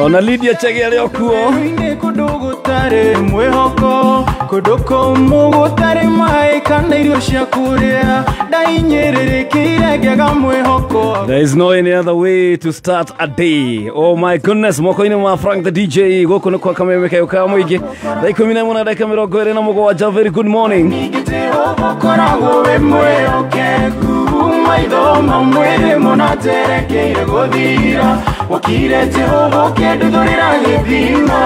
ona Lydia Chege arĩ okuo kũndũ gũtarĩ mwĩhoko kũndũ kũmũ gũtarĩ maĩ kana irio cia kũrĩa ndainyĩrĩrĩkĩire ngĩaga mwĩhoko. There is no any other way to start a day. Oh my goodness, moko-inĩ ma Frank the DJ gũkũ nĩ kwa Kameme Kayũka mũingĩ thaa 11 na dakika 27. Very good morning. Koragwo wĩ mwĩhokeku maitho mamwĩrĩ mũnaterekeire gũthira wakire Jehova ũkĩnduthũrĩra gĩthima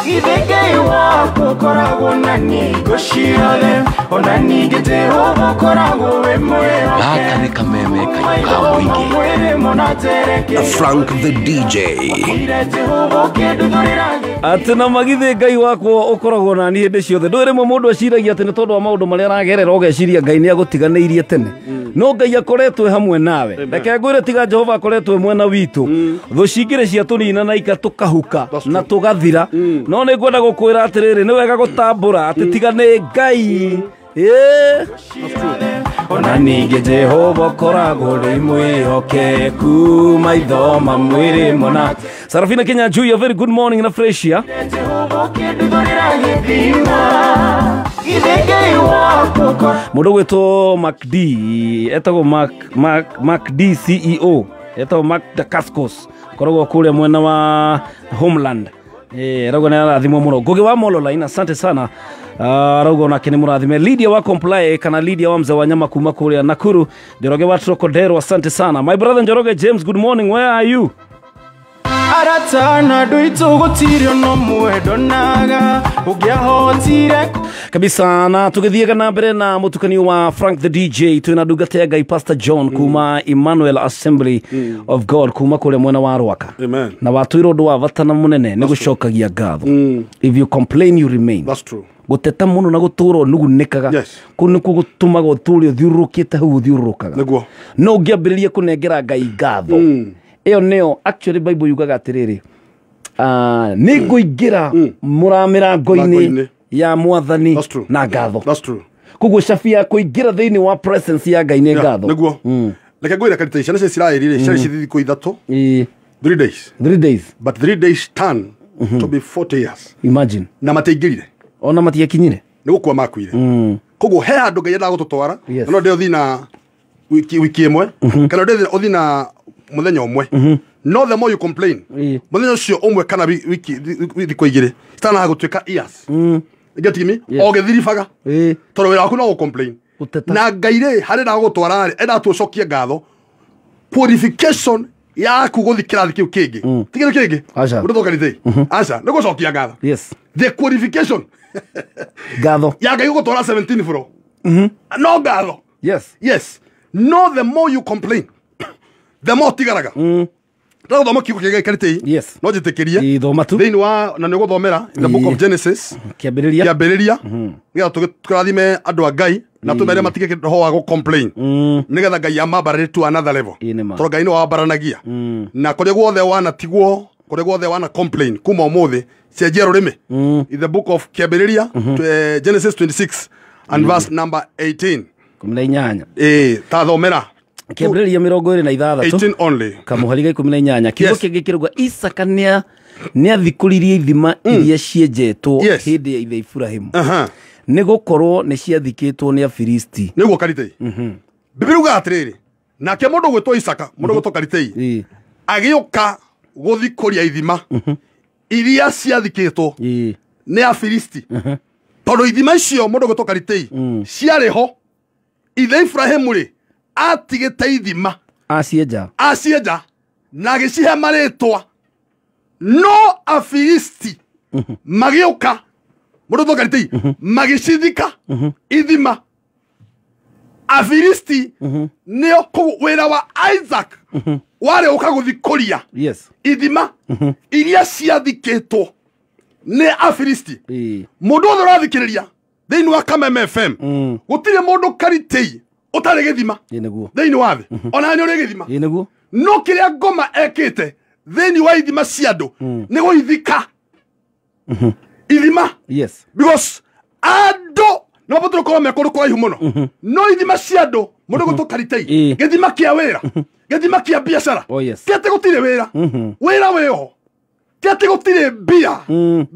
ithe Ngai waku koragwo na ningo ciothe ona ningĩ Jehova koragwo wĩ Gaka nĩ Kameme Kayũka mũingĩ. Frank the DJ. Atĩ na magithĩ Ngai wakwo ũkoragwo na niĩ hĩndĩ ciothe ndũĩ rĩmwe mũndũ aciragia atĩ nĩ tondũ wa maũndũ marĩa aragerera ũgeciria Ngai nĩ agũtiganĩirie tene no Ngai akoretwo hamwe nawe reke ngwĩre tiga Jehova akoretwo mwena witũ thũ cingĩrĩ cia tũnina na ika tũkahuka na tũgathira no nĩ ngwenda gũkwĩra atĩrĩrĩ nĩ wega gũtambũra atĩ tiga nĩ Ngai ona ningĩ Jehova koragwo rĩ mwĩhokeku maitho mamwĩrĩ mona Sarafina Kenya Julia very good morning na Freshia mũndũ gwĩtwo MacD etagwo MacD CEO etagwo Mac Dacascos koragwo kũrĩa mwena wa Homeland rauga nĩ arathimwo mũno Ngũgĩ wa Mololine asante sana rauga onake nĩ mũrathime Lydia wa Comply kana Lydia wa Mzee wa Nyama kuma kũrĩa Nakuru Njoroge wa Trocadero asante sana my brother Njoroge James good morning where are you aratana ndũitũ gũtirĩ no mwendo naga ũngĩahotire kabisa na tũgĩthiĩga na mbere na mũtukanio wa Frank the DJ twĩna ndungata ya Ngai Pastor John kuma Emmanuel Assembly of God kuma kũrĩa mwena wa Rwaka na watwĩrwo ũndũ wa vatana mũnene nĩ gũcokagia ngatho if you complain you remain that's true gũteta mũno na gũtũũra nugunĩkaga kũu nĩkuo gũtũmaga ũtũũre ũthiũrũrũkĩte hau ũthiũrũrũkaga no ũngĩambĩrĩria kũnengera Ngai ngatho ĩyo nĩyo actually Bible yugaga atĩrĩrĩ nĩ ngũingĩra mĩrango-inĩ ya Mwathani na ngatho koguo cabi ya kũingĩra thĩinĩ wa presence ya Ngai nĩ ngatho nĩguo reke ngwĩre karita ciana cia Isiraeli ciarĩ thikũ ithatũ 3 days but 3 days turn to be 40 years imagine na mataingĩrire ona matiakinyire nĩ gũkua makuire koguo he handũ Ngai endaga gũtũtwara no ndĩ ũthi na wiki ĩmwe kana ndĩ ũthi na muthenya umwe no the more you complain muthenya ũcio umwe kana wiki thikũ igĩrĩ stana gũtuĩka years get me o gĩthiribaga tondũ wĩra waku no gũcomplain na Ngai rĩ harĩ na gũtwara rĩ enda tũcokie ngatho purification yaku gũthikĩra thikũ kĩngĩ tikĩrĩ kĩngĩ ũrĩthoka nĩthĩ aca nĩ gũcokia ngatho the qualification ngatho ya Ngai gũtwara 17 floor no ngatho yes no the more you complain the more tigaraga thoma kiugo kĩega gĩkarĩte no njĩtĩkĩrie thĩinĩ wa na nĩ gũthomera the book of Genesis kĩambĩrĩria nĩgetha tũrathime andũ a Ngai na tũmere matige roho wa gũcomplain nĩgetha Ngai amambarĩre to another level tondũ Ngai nĩ wambaranagia na kũrĩa guothe wanatigwo kũrĩa guothe wana complain kuma ũmũthĩ cenjia rũrĩmĩ in the book of kĩambĩrĩria Genesis 26 and verse number 18 ta thomera kĩambĩrĩria 26 only kamuhari 18 kiugo kĩngĩ kĩrauga Isaka nĩ athikũririe ithima iria cienjetwo hĩndĩ ya ithe Ibrahimu nĩ gũkorwo nĩ ciathikĩtwo nĩ Afilisti nĩguo Karitei Biblia yuga atĩrĩrĩ nake mũndũ gwĩtwo Isaka mũndũ gwĩtwo Karitei agĩũka gũthikũria ithima iria ciathikĩtwo nĩ Afilisti tondũ ithima icio mũndũ gũtoka Ritei ciarĩ ho ithe Ibrahimu rĩ atigĩte ithima acienja na agĩcihe marĩtwa no Afilisti magĩũka mũndũ gũtoka Ritei magĩcithika ithima Afilisti nĩo wĩra wa Isaac warĩ ũka gũthikũria ithima iria ciathikĩtwo nĩ Afilisti mũndũ othe ũrathikĩrĩria thĩinĩ wa Kameme FM gũtirĩ mũndũ Karitei ũtarĩ gĩthima thĩinĩ wa thĩ ona nĩ ũrĩ gĩthima no kĩrĩa ngoma ekĩte thĩinĩ wa ithima cia andũ nĩ gũithika ithima because andũ no botoro ko me ko ihu muno no ithima cia andũ mũndũ gũtoka Ritei gĩthima kĩa wĩra gĩthima kĩa biacara kĩate gũtirĩ wĩra wĩho kĩate gũtirĩ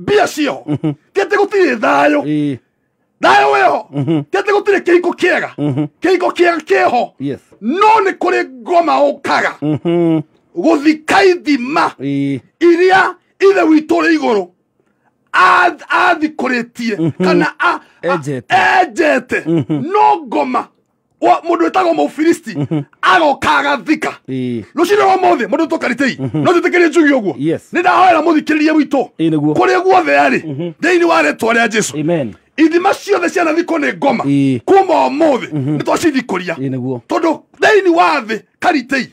bia cio kĩate gũtirĩ thayũ wĩho kĩate gũtirĩ kĩhiko kĩega kĩho no nĩ kũrĩ ngoma ũkaga gũthika ithima iria ithe witũ rĩ igũrũ athikũrĩtie kana enjete no ngoma mũndũ wĩtagwo Mũfilisti agoka agathika rũciinĩ rwa ũmũthĩ mũndũ gũtoka Ritei no tũtĩkĩrie njugi ũguo nĩ ndahoera mũthikĩrĩria witũ kũrĩa guothe arĩ thĩinĩ wa rĩĩtwa rĩa Jesũ ithima ciothe cianathikwo nĩ ngoma kuma ũmũthĩ nĩ twacithikũria tondũ thĩinĩ wa thĩ Karitei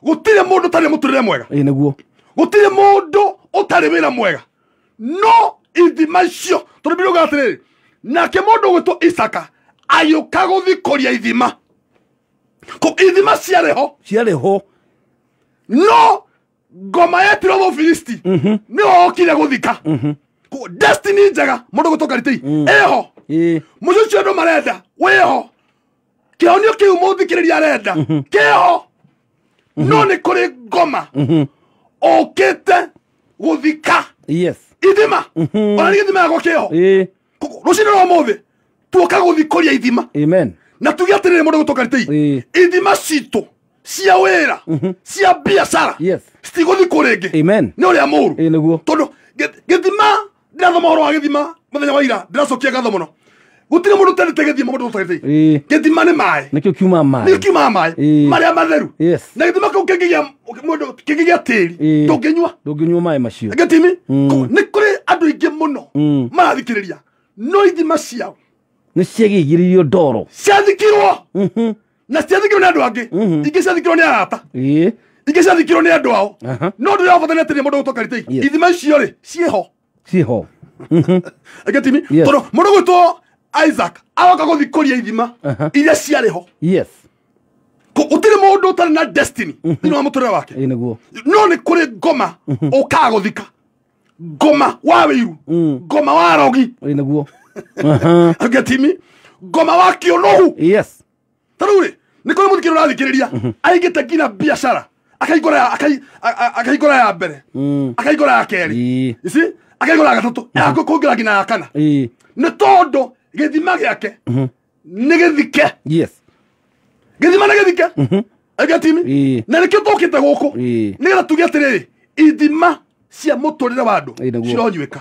gũtirĩ mũndũ ũtarĩ mũtũrĩre mwega gũtirĩ mũndũ ũtarĩ wĩra mwega no ithima icio tondũ biroga atĩrĩrĩ nake mũndũ gwĩtwo Isaka ayũka gũthikũria ithima ciarĩ ho no ngoma yetirwo Mũfilisti nĩho okire gũthika destiny njega mũndũ gũtoka Ritei eho mũcio ũcio andũ marenda wĩho kĩhonio kĩu mũthikĩrĩria arenda kĩho no nĩ kũrĩ ngoma okĩte gũthika ithima ona nĩ ithima yagwo kĩho rũciinĩ rwa ũmũthĩ tuoka gũthikũria ithima na tuge atĩrĩrĩ mũndũ gũtoka Ritei ithima citũ cia wĩra cia biacara citigũthikwo rĩngĩ nĩ ũrĩa mũũru tondũ gĩthima ndĩrathoma ũhoro wa gĩthima mũthenya wa ira ndĩracokia ngatho mũno gũtirĩ mũndũ ũtendete gĩthima mũndũ gũtoka Ritei gĩthima nĩ maĩ nĩkĩo kiumaga maĩ marĩa matheru na gĩthima kĩu kĩngĩgĩa tĩri ndũngĩnyua maĩ macio gĩtimi nĩ kũrĩ andũ aingĩ mũno marathikĩrĩria no ithima ciao nĩ ciagĩgĩrĩrio ndoro ciathikirwo na ciathikirwo nĩ andũ angĩ ingĩ ciathikirwo nĩ arata ingĩ ciathikirwo nĩ andũ ao no ndũrĩ wabatana atĩrĩ mũndũ gũtoka Ritei ithima icio rĩ ciĩho gĩtimi tondũ mũndũ gwĩtwo Isaac agoka gũthikũria ithima iria ciarĩ ho gũtirĩ mũndũ ũtarĩ na destiny thĩinĩ wa mũtũrĩre wake no nĩ kũrĩ ngoma ũkaga gũthika ngoma wa wĩiru ngoma wa rogi gĩtimi ngoma wa kĩonohu tarũ rĩ nĩ kũrĩ mũthikĩrĩria ũrathikĩrĩria aigĩte nginya biacara akaigũra ya mbere akaigũra ya kerĩ akaigũra ya gatatũ akũingĩra nginya ya kana nĩ tondũ gĩthima gĩake nĩ gĩthike gĩthima nĩ gĩthike gĩtimi na nĩkĩo tũkĩte gũkũ nĩgetha tuge atĩrĩrĩ ithima cia mũtũrĩre wa andũ cironywĩka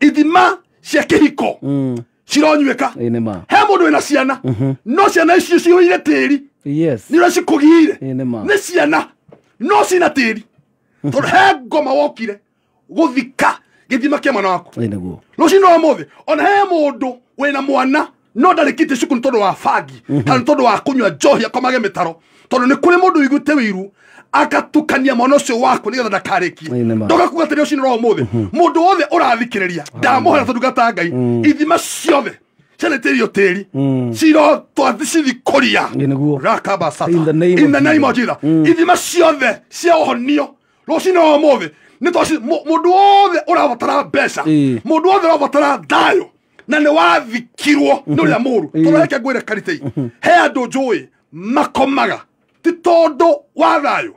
ithima cia kĩhiko cironywĩka he mũndũ wĩna ciana no ciana icio cihũire tĩri nĩ ũrĩa cikũgiire nĩ ciana no cina tĩri tondũ he ngoma wokire gũthika gĩthima kĩa mwana waku rũciinĩ rwa ũmũthĩ ona he mũndũ wĩna mwana no ndarĩkĩtie cukuru tondũ wa bangi kana tondũ wa kũnyua njohi akomage mĩtaro tondũ nĩ kũrĩ mũndũ wĩiguĩte wĩiru akatukania mwana ũcio waku nĩgetha ndakarĩkie ndogakuga atĩrĩ rũciinĩ rwa ũmũthĩ mũndũ wothe ũrathikĩrĩria ndamũhera tondungata Ngai ithima ciothe cianĩtĩrio tĩri cithikũria rakabasata in the name of Jesus ithima ciothe cia ũhonio rũciinĩ rwa ũmũthĩ mũndũ wothe ũrabatara mbeca mũndũ wothe ũrabatara thayũ na nĩ wathikirwo nĩ ũrĩa mũũru tondũ reke ngwĩre Karitei he andũ njũĩ makomaga ti tondũ wa thayũ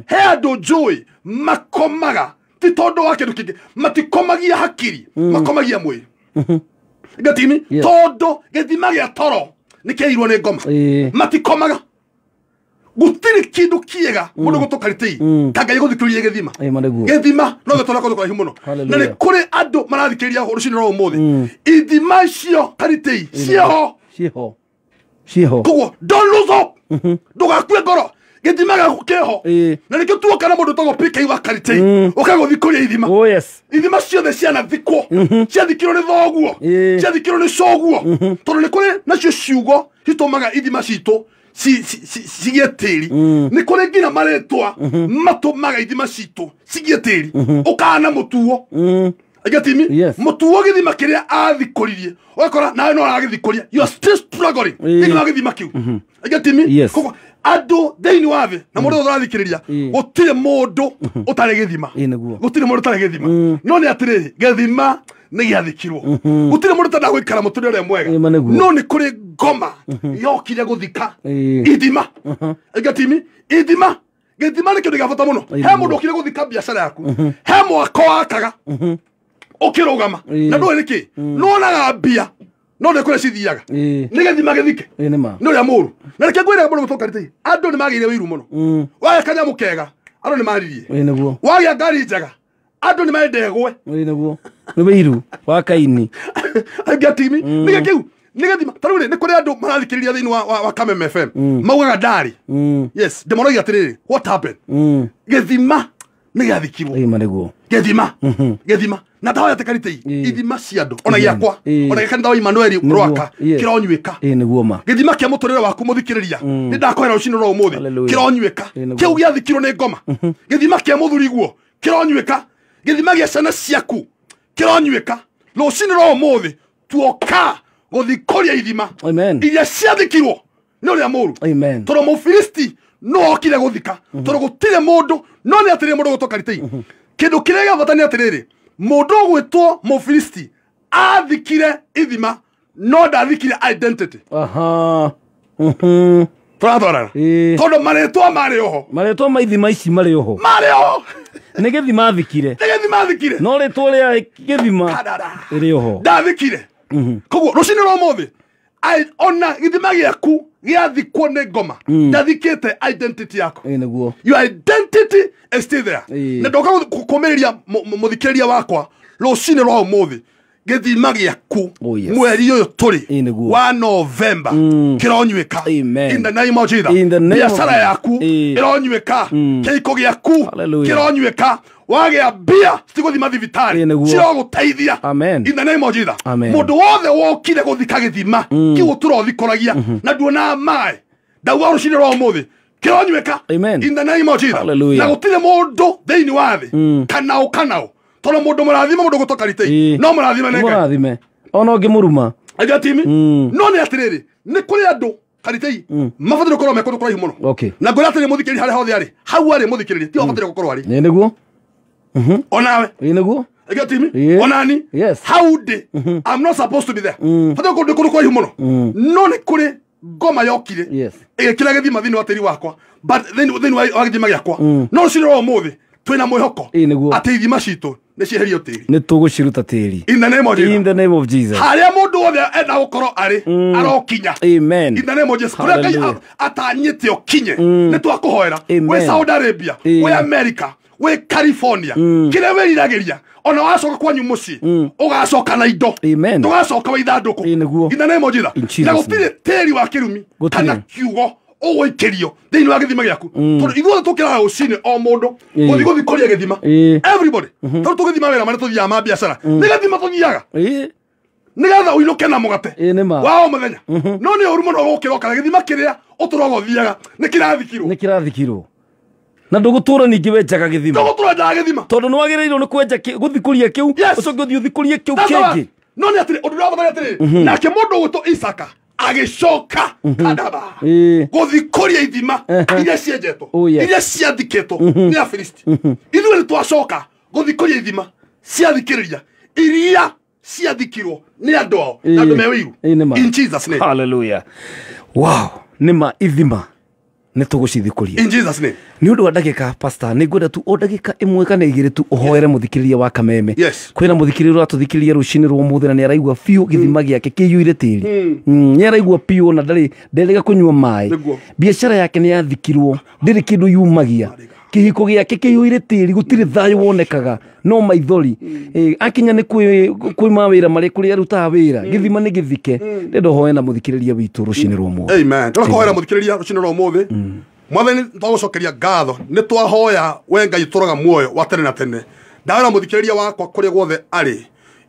he andũ njũĩ makomaga ti tondũ wa kĩndũ kĩngĩ matikomagia hakiri makomagia mwĩrĩ gatimi tondũ gĩthima gĩa toro nĩ kĩairwo nĩ ngoma matikomaga gutiri kindu kiega mundu gutukaritei kanga yiguthikiriria githima githima no gitona ko kwa himuno na ni kuri andu marathikiriria rucini ro umuthi ithima cio karitei ciho koguo don't lose hope ndugakue ngoro githima gaku keho na nikio tuoka na mundu togo PK wa karitei ukaguthikuria ithima ithima ciothe ciana thikwo ciathikirwo ni thoguo ciathikirwo ni coguo tondu ni kuri nacio ciugo citumaga ithima citu sigie tiri ni kuri nginya maretwa matumaga ithima citu sigie tiri ukana mutuo agatimi mutuo githima kiria athikuririe ukora nawe no aragithikuria you are still struggling nginya githima kiu agatimi koko ado deini wave na mundu urathikiriria gutire mundu utare githima gutire mundu utare githima no ni atire githima ni giathikirwo gutire mundu tada gwikara muturire mwega no ni kuri ngoma yokire guthika ithima agatimi ithima githima ni kindu gafata muno he mundu okire guthika biashara yaku he mwako wakaga okirugama na ndo niki no na bia no ne kure cithiaga ni githima githike no ya muru na reke gwira mundu gutokarite andu ni magire wiru muno wa kanya mukega andu ni maririe wa ngari njaga andu ni maendegwe ni wiru wa kaini agatimi ni kiu ni githima tarure ni kure andu marathikiriria thiini wa Kameme FM maugaga ndari yes demonogia atiriri what happened githima ni gathikirwo githima na dawa ya tekarite ithima ciandu ona giakwa ona gikani dawa Emmanuel Rwaka kironyuika githima kia muturire waku muthikiriria ni ndakohera ucini ro umuthi kironyuika kiu giathikirwo ni ngoma githima kia muthuri guo kironyuika githima gia ciana ciaku kironyuika rucini ro umuthi tuoka guthikoria ithima iria ciathikirwo ni uria muru toro Mufilisti no okire guthika toro gutire mundu no ni atire mundu gutokaritei kindu kirega vatani atiriri mundu gwitwo Mufilisti athikire ithima no ndathikire identity twathora tondu maretwa maretwa maithima ici mari oho ni githima athikire no ritwo ria githima iri oho ndathikire koguo rucini ro muthi ona githima giaku giathikwo ni ngoma ndathikite identity yako your identity is still there na ndoka kumiriria muthikiriria wakwa rucini ro umuthi githima giaku mweri uyu turi wa November kironyuika in the name of Jesus biashara yaku ironyuika kiko giaku kironyuika wagia bia siguthima thibitari cio guteithia in the name of Jesus mundu wothe wokire guthika githima kiu turothikoragia na nduona mai ndawa rucini ro umuthi kironyuika in the name of Jesus na gutire mundu thiini wathi kanao tono mundu murathima mundu gutokarite no murathima nenge ono ngimuruma agatimi no ni atiriri ni kuri andu karitei mafatire gukorwo mekondo kura himuno na nguratire muthikiri hari hothe ari hau ari muthikiri ti ofatire gukorwo ari niguo onawe niguo agatimi onani how de I'm not supposed to be there fatire gukorwo kura himuno no ni kuri ngoma yokire kira githima thini wa tiri wakwa but then wa githima giakwa no ciro umuthi twina mwihoko ati ithima citu ni cieherio tiri ni tuguciruta tiri in the name of Jesus haria mundu wothe enda gukorwo ari arokinya in the name of Jesus kuria Ngai atanyite okinye ni twakuhoera we Saudi Arabia we America we California kire wiriragiria ona wacoka kwanyu muci ugacoka na indo tugacoka wa ithanduku in the name of Jesus na gutire tiri wa kirumi kana kiugo ogoikirio thiini wa githima giaku tondu igothe tukiraga ucini o mundu guthikoria githima everybody tondu tugithima wira mari tuthia ma biashara ni githima tuthiaga nigetha uinuke na mugate wao muthenya no ni uru muno gukirokana githima kiria uturogo thiaga ni kirathikirwo na ndugutura ningi wenjaga githima tondu ni wagirirwo ni kwenja guthikuria kiu ucoke uthii uthikurie kiu kingi no ni atiri undu rabatha atiri nake mundu gwitwo Isaka agicoka kadaba guthikuria ithima iria cienjetwo iria ciathiketwo ni Afilisti ithuĩ nĩ twacoka guthikuria ithima ciathikĩrĩria iria ciathikirwo ni andu ao na andu me wiru in Jesus name hallelujah wow nima ithima nĩ tũgũcithikũria in Jesus name. nĩ ũndũ wa ndagĩka pastor nĩ ngwenda tu o ndagĩka ĩmwe kana igĩrĩ tu ũhoere mũthikĩrĩria wa Kameme. Yes. Kwĩna mũthikĩrĩria ũratũthikĩrĩria rũcinĩ rwa ũmũthĩ na nĩ araigua biũ gĩthima gĩake kĩiyũire tĩri. Nĩ araigua biũ na ndarĩga kũnyua maĩ. Biacara yake nĩ yathikirwo ndĩrĩ kĩndũ yumagia. Kĩhiko gĩake kĩiyũire tĩri gũtirĩ thayũ wonekaga no maithori. Akinya nĩ kwĩ mawĩra marĩ kũrĩa arutaga wĩra gĩthima nĩ gĩthike. Ndĩrenda ũhoe na mũthikĩrĩria witũ rũcinĩ rwa ũmũthĩ. Amen. Tũrahoera mũthikĩrĩria rũcinĩ rwa ũmũthĩ. Mwathani tũgũcokeria ngatho nĩ twahoya we Ngai tũraga muoyo wa tene na tene. Ndawĩra mũthikĩrĩria wakwa kũrĩa guothe arĩ.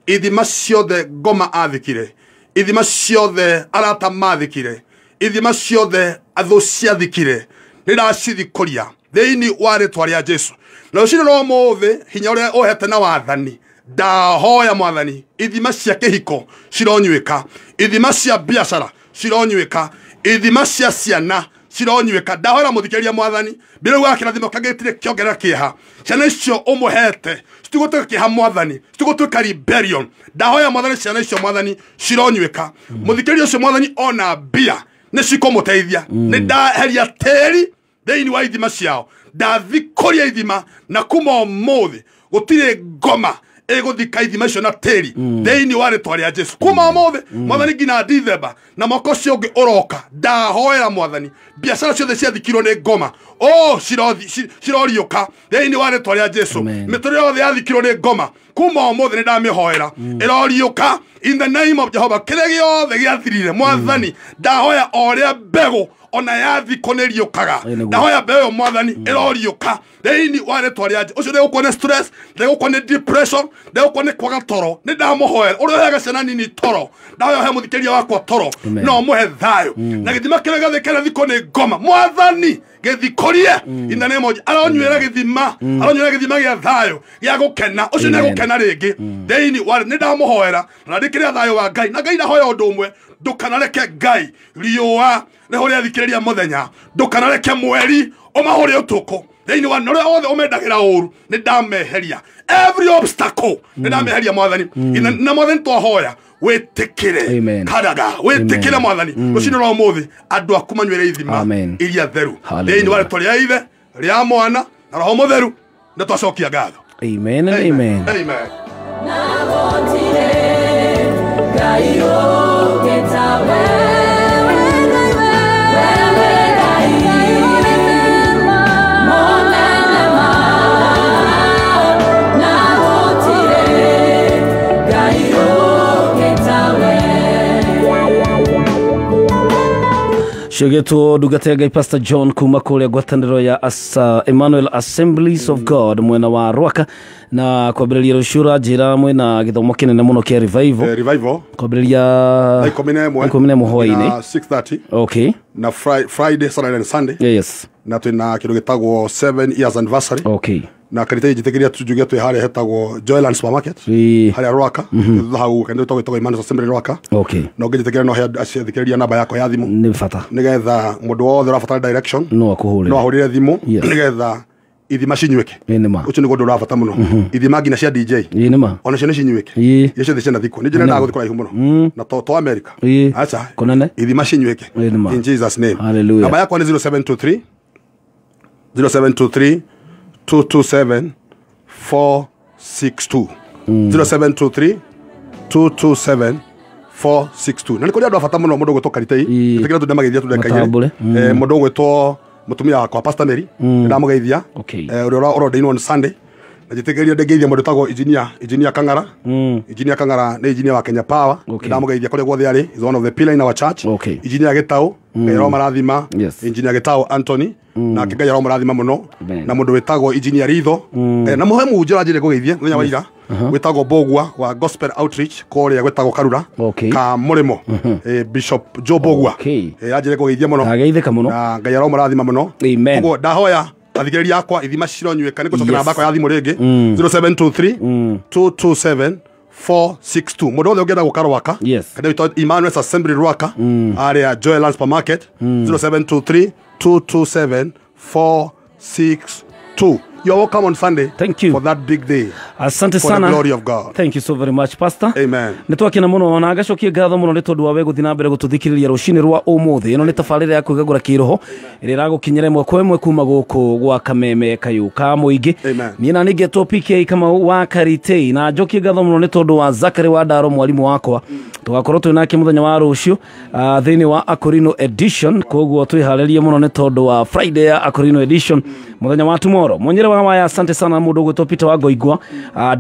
Ithima ciothe ngoma athikire. Ithima ciothe arata mathikire. Ithima ciothe athũ ciathikire. Nĩndacithikũria thĩinĩ wa rĩtwa rĩa Jesu. Na rũcinĩ rwa ũmũthĩ hinya ũrĩa ũhete na wathani ndahoya Mwathani ithima cia kĩhiko cironywĩka. Ithima cia biacara cironywĩka. Ithima cia ciana cironywĩka. Ndahoya mũthikĩrĩria Mwathani mbere wa kĩrathimo kagĩtire kĩongerera kĩeha. Ciana icio ũmũhete citigũtuĩka kĩeha Mwathani, citigũtuĩka rebellion. Ndahoya Mwathani ciana icio Mwathani cironywĩka. Mũthikĩrĩria ũcio Mwathani ona mbia nĩ cikomũteithia. Nĩ ndaheria tĩri thĩinĩ wa ithima ciao. Ndathikũria ithima na kuma ũmũthĩ gũtirĩ ngoma egũthika ithima icio na tĩri thĩinĩ wa rĩtwa rĩa Jesu. Kuma ũmũthĩ Mwathani nginya Dithemba na mwaka ũcio ũngĩ ũroka ndahoera Mwathani biacara ciothe ciathikirwo nĩ ngoma ciroriũka thĩinĩ wa rĩtwa rĩa Jesu. Mĩtũrĩre yothe yathikirwo nĩ ngoma kuma ũmũthĩ nĩ ndamĩhoera ĩroriũka in the name of Jehovah. Kĩrĩa gĩothe gĩathirire Mwathani ndahoya o ũrĩa mbegũ ona yathikwo nĩ riũkaga. Ndahoya mbegũ Mwathani ĩroriũka thĩinĩ wa rĩtwa rĩa Jesu. Ũcio ndegũkorwo nĩ stress, ndegũkorwo nĩ depression, ndegũkorwo nĩ kwaga toro. Nĩ ndamũhoera ũrĩa ũheaga ciana nini toro. Ndahoya ũhe mũthikĩrĩria wakwa toro na ũmũhe thayũ. Na gĩthima kĩrĩa gĩathikwo nĩ ngoma Mwathani gĩthikũrie in the name of aronyuĩra gĩthima gĩa thayũ gĩa gũkena. Ũcio nĩ egũkena rĩngĩ thĩinĩ wa nĩ ndamũhoera na ndĩkĩrĩa thayũ wa Ngai. Na Ngai ndahoya ũndũ ũmwe ndũkanareke Ngai riũa rĩhũrĩa thikĩrĩria mũthenya, ndũkanareke mweri ũmahũrĩ ũtukũ thĩinĩ wa norĩa wothe ũmendagĩra ũru nĩ ndameheria every obstacle nĩ ndameheria Mwathani. Na Mwathani twahoya wĩtĩkĩre karaga wĩtĩkĩre Mwathani rũcinĩ rwa ũmũthĩ andũ aku manyuĩre ithima iria theru thĩinĩ wa rĩtwa rĩa Ithe rĩa Mwana na Roho Mũtheru nĩ twacokia ngatho. Amen and amen. Amen. Shogetwo ndungata Ngai Pastor John kuma kũrĩa ngwatanĩro ya Emmanuel Assemblies of God mwena wa Rwaka na kwambĩrĩria rũciũ njĩra mwena gĩthomo kĩnene mũno kĩa revival kwambĩrĩria 11 hwaĩ-inĩ 6:30. Okay. Na Friday, Saturday and Sunday. Yes. Na twĩna kĩndũ gĩtagwo 7 years anniversary. Okay. Na kanitha njĩtĩkĩria tujuge twĩ harĩa hetagwo Joyland Supermarket harĩa Rwaka hau kanitha twĩtagwo Emmanuel Assembly Rwaka. Okay. Na ũngĩjĩtĩkĩria no he aciathikĩrĩria namba yakwa ya thimũ nĩ bata nĩgetha mũndũ wothe ũrabatara direction no akũhũrĩre no ahũrĩre thimũ nĩgetha ithima cinyuĩke. Ũcio nĩguo ũndũ ũrabata mũno. Ithima nginya cia DJ ona cio nĩ cinyuĩke icio ciana thikũ nĩ njĩra ndagũthikũ raihu mũno na to America acha ithima cinyuĩke in Jesus name. Namba yakwa nĩ 0723 227 462 0723 227 462. Na nĩ kũrĩa andũ abata mũno mũndũ gwĩtwo Karitei tũtikĩra tũndemagithia tũndekaire mũndũ gwĩtwo mũtumia wakwa Pastor Mary ndamugeithia ũrĩa ũrondeinwo on Sunday na njĩtĩkĩria ndegeithia mũndũ tagwo engineer Kang'ara. Engineer Kang'ara nĩ engineer wa Kenya Power ndamugeithia kũrĩa guothe arĩ is one of the pillar in our church. Engineer Gĩtaũ Ngai marathima engineer Gĩtaũ Anthony na Ngai marathima mũno na mũndũ wĩtagwo engineer Ritho na mũhe mũnjĩra njĩre kũgeithia mũthenya wa ira wĩtagwo Bogwa wa Gospel Outreach kũrĩa gwĩtagwo Karura ka Mũrĩmo Bishop Joe Bogwa ajĩre kũgeithia mũno na Ngai marathima mũno. Ũguo ndahoya athikĩrĩria akwa ithima cironywĩka nĩ gũcokera namba yakwa ya thimũ rĩngĩ 0723 227 462. Mũndũ wothe ũngĩenda gũka Rwaka kana wĩtwo Emmanuel Assembly Rwaka arĩa Joyland Supermarket 0723 227 462. You're welcome on Sunday. Thank you For that big day. Asante For the sana. glory of God. Thank you so very much, Pastor. Amen. Nitwakina muno na agacokie ngatho muno ni tondu wa we guthina mbere gututhikiriria rucini rwa umuthi. Ino ni tafarira ya kwigagura kiroho iri ragukinyira imwe kwa imwe kuma guku gwa Kameme Kayuka Muingi. Amen. Nina nigetwo PK kama wa Karitei na njokie ngatho muno ni tondu wa Zakari wa Ndaro mwalimu wakwa. Tugakorwo twinake muthenya wa rucio thiini wa Akorino edition koguo twiharirie muno ni tondu wa Friday ya Akorino edition muthenya wa tomorrow. Monyere wa waya asante sana mundu gwitwo Peter wa Ngoigwa,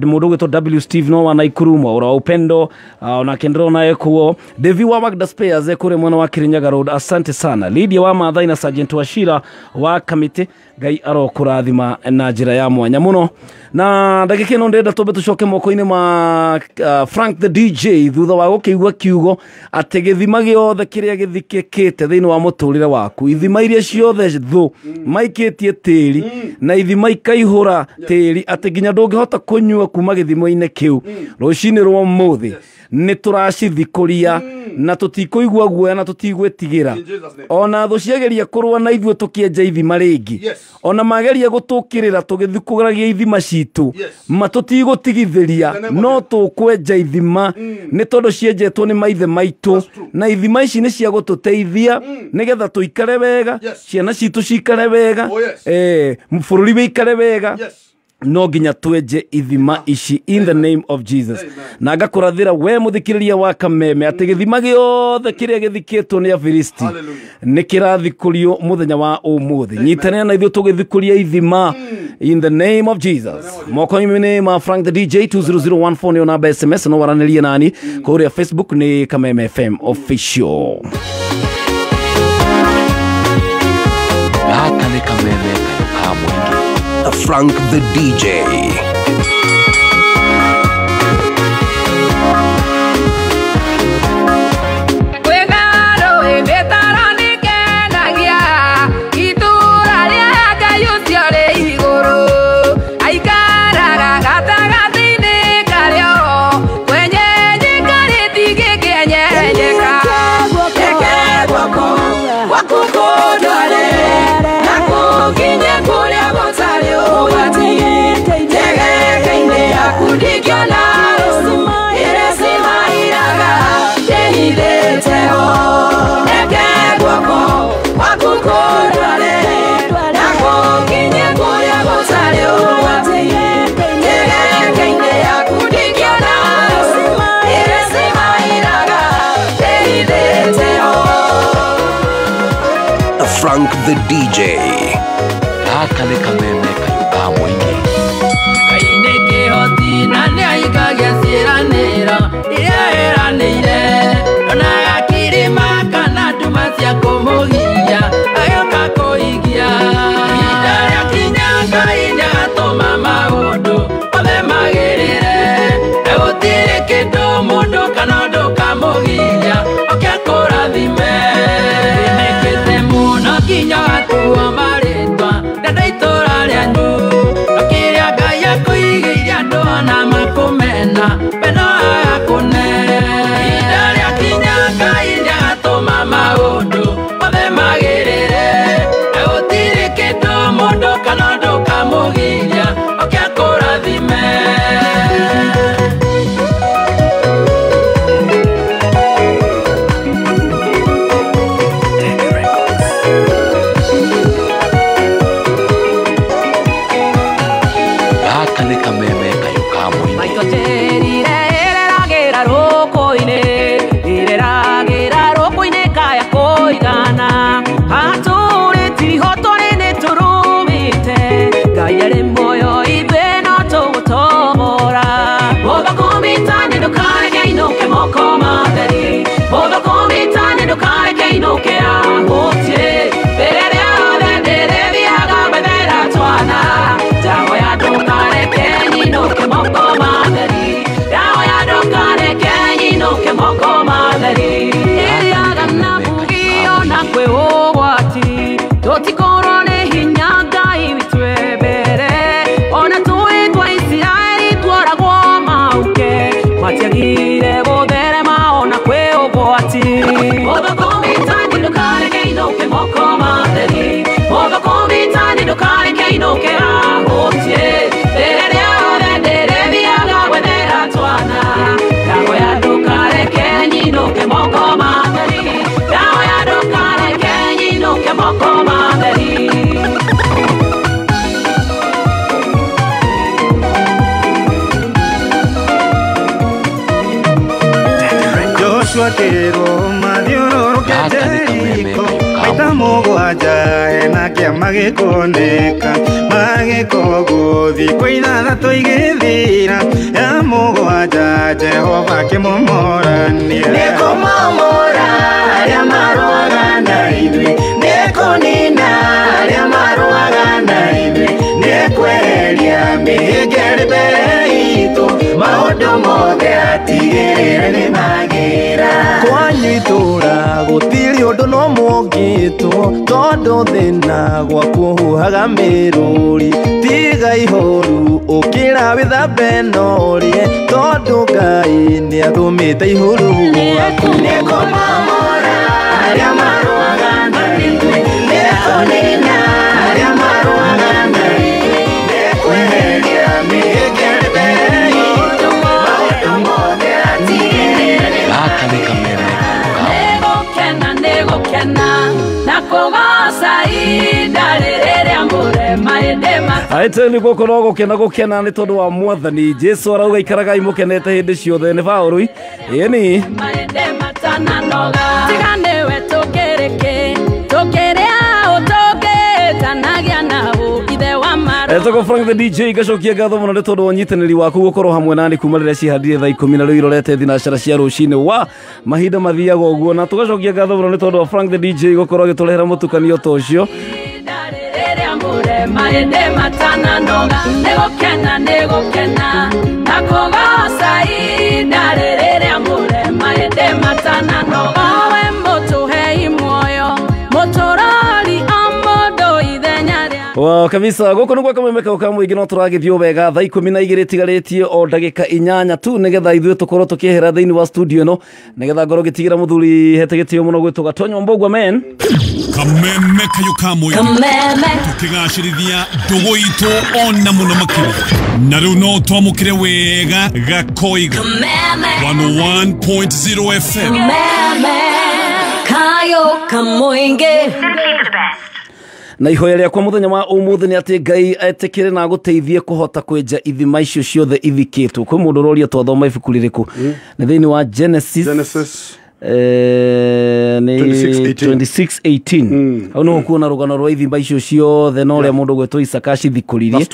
mundu gwitwo W Steve no wa Naikurumo ora upendo ona kendro na ekuo Devi wa Magda Spares kure mwana wa Kirinyaga Road. Asante sana Lydia wa Mathai na Sergeant Washira wa Kamite. Ngai arokurathima na njira ya mwanya muno na ndagika ino ndenda tobe tucoke moko-ini ma Frank the DJ thutha wa gukiigua kiugo ati githima giothe kiria githikikite thiini wa muturire waku ithima iria ciothe thu maikitie tiri na ithima ikaihura tiri ati nginya ndungihota kunyua kuma githimo-ini kiu rucini rwa muthi ni turacithikuria na tutikuigua guoya na tutigwetigira ona thu ciageria kurwa na ithue tukienja ithima ringi ona mageria gutukirira tugithikuragia ithima citu matutigotigithiria no tukwenja ithima ni tondu cienjetwo ni maithe maitu na ithima ici ni cia gututeithia nigetha tuikare wega ciana citu cikare wega bururi wikare wega no nginya twenje ithima ici in the name of Jesus. Amen. Na ngakurathira we muthikiriria wa Kameme ati githima giothe kiria githikitwo ni Afilisti ni kirathikurio muthenya wa umuthi. Nyitanira na ithuĩ tugithikuria ithima in the name of Jesus. Moko-ini ma Frank the DJ 20014 ni namba SMS no waranirie nani kuria Facebook ni Kameme FM official. Gaka ni Kameme Kayuka Muingi. Frank the DJ. Frank the DJ. Gaka ni Kameme Kayuka Muingi. Kaine ke hoti na ne aikagia ciranira iria eranire ona akirima kana nduma cia kumugia ayoka kuigia ihinda ria kinya Ngai niagatuma maundu othe magirire egutiri kindu mundu kana undu kamugia oke akurathime nekete muno kinya gatuo maritwa ndenda itura rianyu okiria Ngai akuigiire andu ona makumena beno agakune ihinda ria kinya Ngai niagatuma maundu othe magirire egutiri kindu mundu kana undu kamugiria oke akurathime. Moko madari, moko komitani, no kare kei no ke a mathiũrũrũke Jeriko maita mũgwanja hena kĩama gĩkunĩka magĩko gũthi kwa ithathatũ igĩthira ya mũgwanja Jehova akĩmomorania nĩkũmomora arĩa marũaga na ithuĩ nĩkũnina arĩa marũaga na ithuĩ nĩkweheria mĩhĩnga mbere itũ maũndũ mothe atigĩrĩre nĩmagĩra kwanyu itũra gũtirĩ ũndũ no mũngĩtwo tondũ thĩna gwaku ũhuhaga mĩrũri tiga ihoru ũkĩra wĩthambe norie tondũ Ngai nĩathũmĩte ihuru gwaku nĩkũmomora arĩa marũaga na ithuĩ nĩkũnina arĩa marũaga na ithuĩ nĩkweheria mĩhĩnga mbere itũ maũndũ mothe atigĩrĩre nĩgũkena na kũgoca ihinda rĩrĩa mũrema ĩndĩma aiteni gũkorwo gũkena nĩ tondũ wa Mwathani Jesu arauga ikaragai mũkenete hĩndĩ ciothe nĩ Paũlũ ĩni tiganiwe tũkĩrĩa ũtũngĩtanagia nao ithe wa maro Etoko Frank the DJ gacokia ngatho mũno nĩ tondũ wa ũnyitanĩri waku gũkorwo hamwe nani kuma rĩrĩa cihandire thaa 10 na rĩu irorete thinacara cia rũcinĩ wa mahinda mathiaga ũguo na tũgacokia ngatho mũno nĩ tondũ wa Frank the DJ gũkorwo agĩtũrehera mũtukanio ta ũcio nĩgũkena na kũgoca ihinda rĩrĩa mũrema ĩndĩ matananoga we mũtũhei muoyo mũtũrori o mũndũ ithenya rĩa Wow, kabisa gũkũ nĩgwo kamwemeka ka mũingĩ no tũragĩthiĩ wega thaa 12 tigarĩtie o ndagĩka 8 tu nĩgetha ithuĩ tũkorwo tũkĩehera thĩinĩ wa studio ĩno nĩgetha ngorwo gĩtigĩra mũthuri hete gĩtĩo mũno gwĩtwo Gatonyo Mbogwa men kameme kayo ka mũingĩ tũkĩgacĩrithia ndũgũ itũ ona mũno makĩria na rĩu no twamũkĩre wega Gakoigo 101.0 FM kayo ka mũingĩ na ihoya rĩakwa mũthenya wa ũmũthĩ nĩ atĩ Ngai etĩkĩre na gũteithie kũhota kwenja ithima icio ciothe ithikĩtwo kwĩ mũndũ ũroria twathoma ibuku rĩrĩkũ nĩ thĩinĩ wa Genesis 26:18 au no kuona rugano rwa ithimba icio ciothe no rĩa mũndũ gwetwo Isaka cithikũririe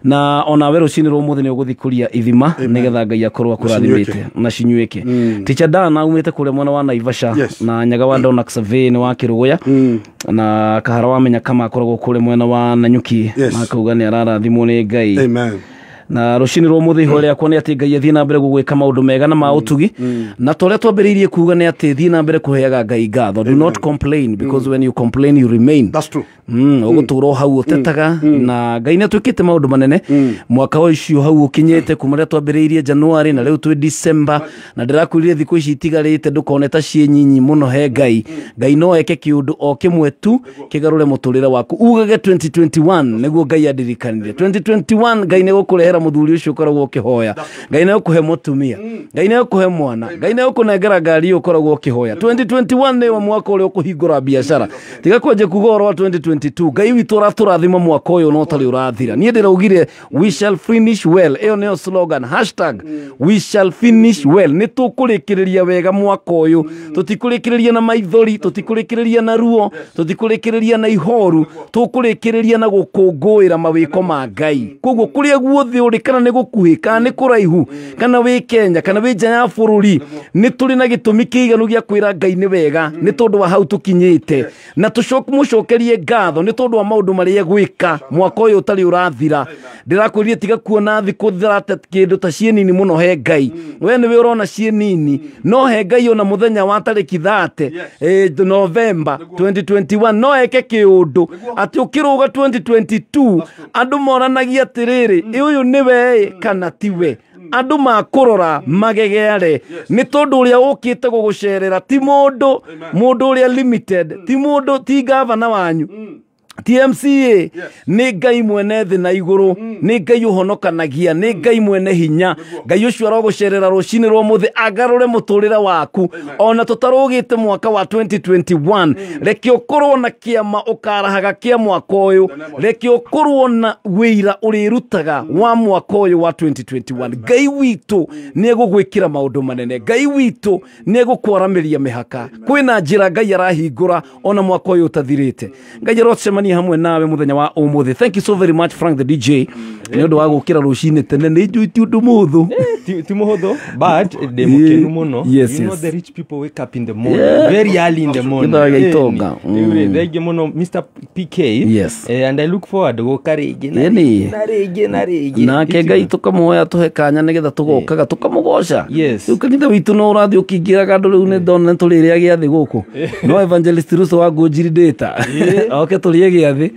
na ona we rũcinĩ rwa mũthĩ nĩ ũgũthikũria ithima nĩgetha Ngai akorwo akũrathimĩte na cinyuĩke Teacher Dan aumĩte kũrĩa mwena wa Naivasha na Nyaga wa Dona Xavier nĩ wa Kĩrũgũya na Kahara wamenya kama akoragwo kũrĩa mwena wa Nanyuki na akauga nĩ ararathimwo nĩ Ngai amen na rũcinĩ rwa mũthĩ ihoya rĩakwa nĩ atĩ Ngai athiĩ na mbere gũgwĩka maũndũ mega na ma ũtugi na tũrĩa twambĩrĩirie kuuga nĩ atĩ thiĩ na mbere kũheaga Ngai ngatho do not complain because when you complain you remain that's true ũgũtũũra hau ũtetaga na Ngai nĩ atwĩkĩte maũndũ manene mwaka ũcio hau ũkinyĩte kuma rĩrĩa twambĩrĩirie January na rĩu twĩ December na ndĩrakwĩrire thikũ ici itigarĩte ndũkone ta ciĩ nyinyi mũno he Ngai no eke kĩũndũ o kĩmwe tu kĩgarũre mũtũrĩre waku ugage 2021 nĩguo Ngai andirikanire 2021 Ngai nĩ gũkũrehera mũthuri ũcio ũkoragwo ũkĩhoya Ngai nĩ gũkũhe mũtumia Ngai nĩ gũkũhe mwana Ngai nĩ gũkũnengera ngari ũkoragwo ũkĩhoya 2021 nĩ mwaka ũrĩa ũkũhingũra biacara tiga kwenje kuga ũhoro wa 2022 Ngai witũ aratũrathima mwaka ũyũ no tarĩ ũrathira niĩ ndĩraugire we shall finish well ĩyo nĩyo slogan #we shall finish well nĩ tũkũrĩkĩrĩria wega mwaka ũyũ tũtikũrĩkĩrĩria na maithori tũtikũrĩkĩrĩria na ruo tũtikũrĩkĩrĩria na ihoru tũkũrĩkĩrĩria na gũkũngũĩra mawĩko ma Ngai koguo kũrĩa guothe ũrĩ kana nĩ gũkuhĩ kana nĩ kũraihu kana wĩ Kenya kana wĩ nja ya bũrũri nĩ tũrĩ na gĩtũmi kĩiganu gĩa kwĩra Ngai nĩ wega nĩ tondũ wa hau tũkinyĩte na mũcokerie ngatho nĩ tondũ wa maũndũ marĩa gwĩka mwaka ũyũ ũtarĩ ũrathira ndĩrakwĩrire tiga kuona thikũ thirate kĩndũ ta ciĩ nini mũno he Ngai we nĩwe ũrona ciĩ nini no he Ngai ona mũthenya wa tarĩki 30 November 2021 no eke kĩũndũ atĩ ũkĩrũga 2022 andũ moranagia atĩrĩrĩ ũyũ nĩwe kana tiwe andũ makũrora magegere nĩ tondũ ũrĩa ũkĩte gũgũcerera ti mũndũ ũrĩa limited ti mũndũ ti gavana wanyu TMCA nĩ Ngai mwene thĩ na igũrũ, nĩ Ngai ũhonokanagia, nĩ Ngai mwene hinya. Ngai ũcio arogũcerera rũcinĩ rwa mũthĩ agarũre mũtũrĩre waku, ona tũtarũgĩte mwaka wa 2021. Reke ũkorwo na kĩama ũkarahaga kĩa mwaka ũyũ, reke ũkorwo na wĩira ũrĩrutaga wa mwaka ũyũ wa 2021. Ngai witũ nĩ egũgwĩkĩra maũndũ manene, Ngai witũ nĩ egũkwaramĩria mĩhaka. Kwĩna njĩra Ngai arahingũra ona mwaka ũyũ ũtathirĩte. Ngai arocemania hamwe nawe muthenya wa umuthi. Thank you so very much Frank the DJ. Nĩ ũndũ wa gũkĩra rũcinĩ tene, nĩ njuĩti ũndũ mũhũthũ. Ti mũhũthũ, but ndĩ mũkenu mũno. You know the rich people wake up in the morning, very early in the morning. Thank you mũno Mr. PK. Yes. And I look forward gũka rĩngĩ na rĩngĩ. Nake Ngai tũkamũhoya tũhe kanya nĩgetha tũgokaga tũkamũgoca. Yes. Rĩu kanitha witũ no ũrathiĩ ũkĩingĩraga andũ rĩu nĩ ndona tũrĩrĩa gĩathĩ gũkũ. No Evangelist Russo wa Ngũnjiri data. Oke tũrĩe gĩathĩ.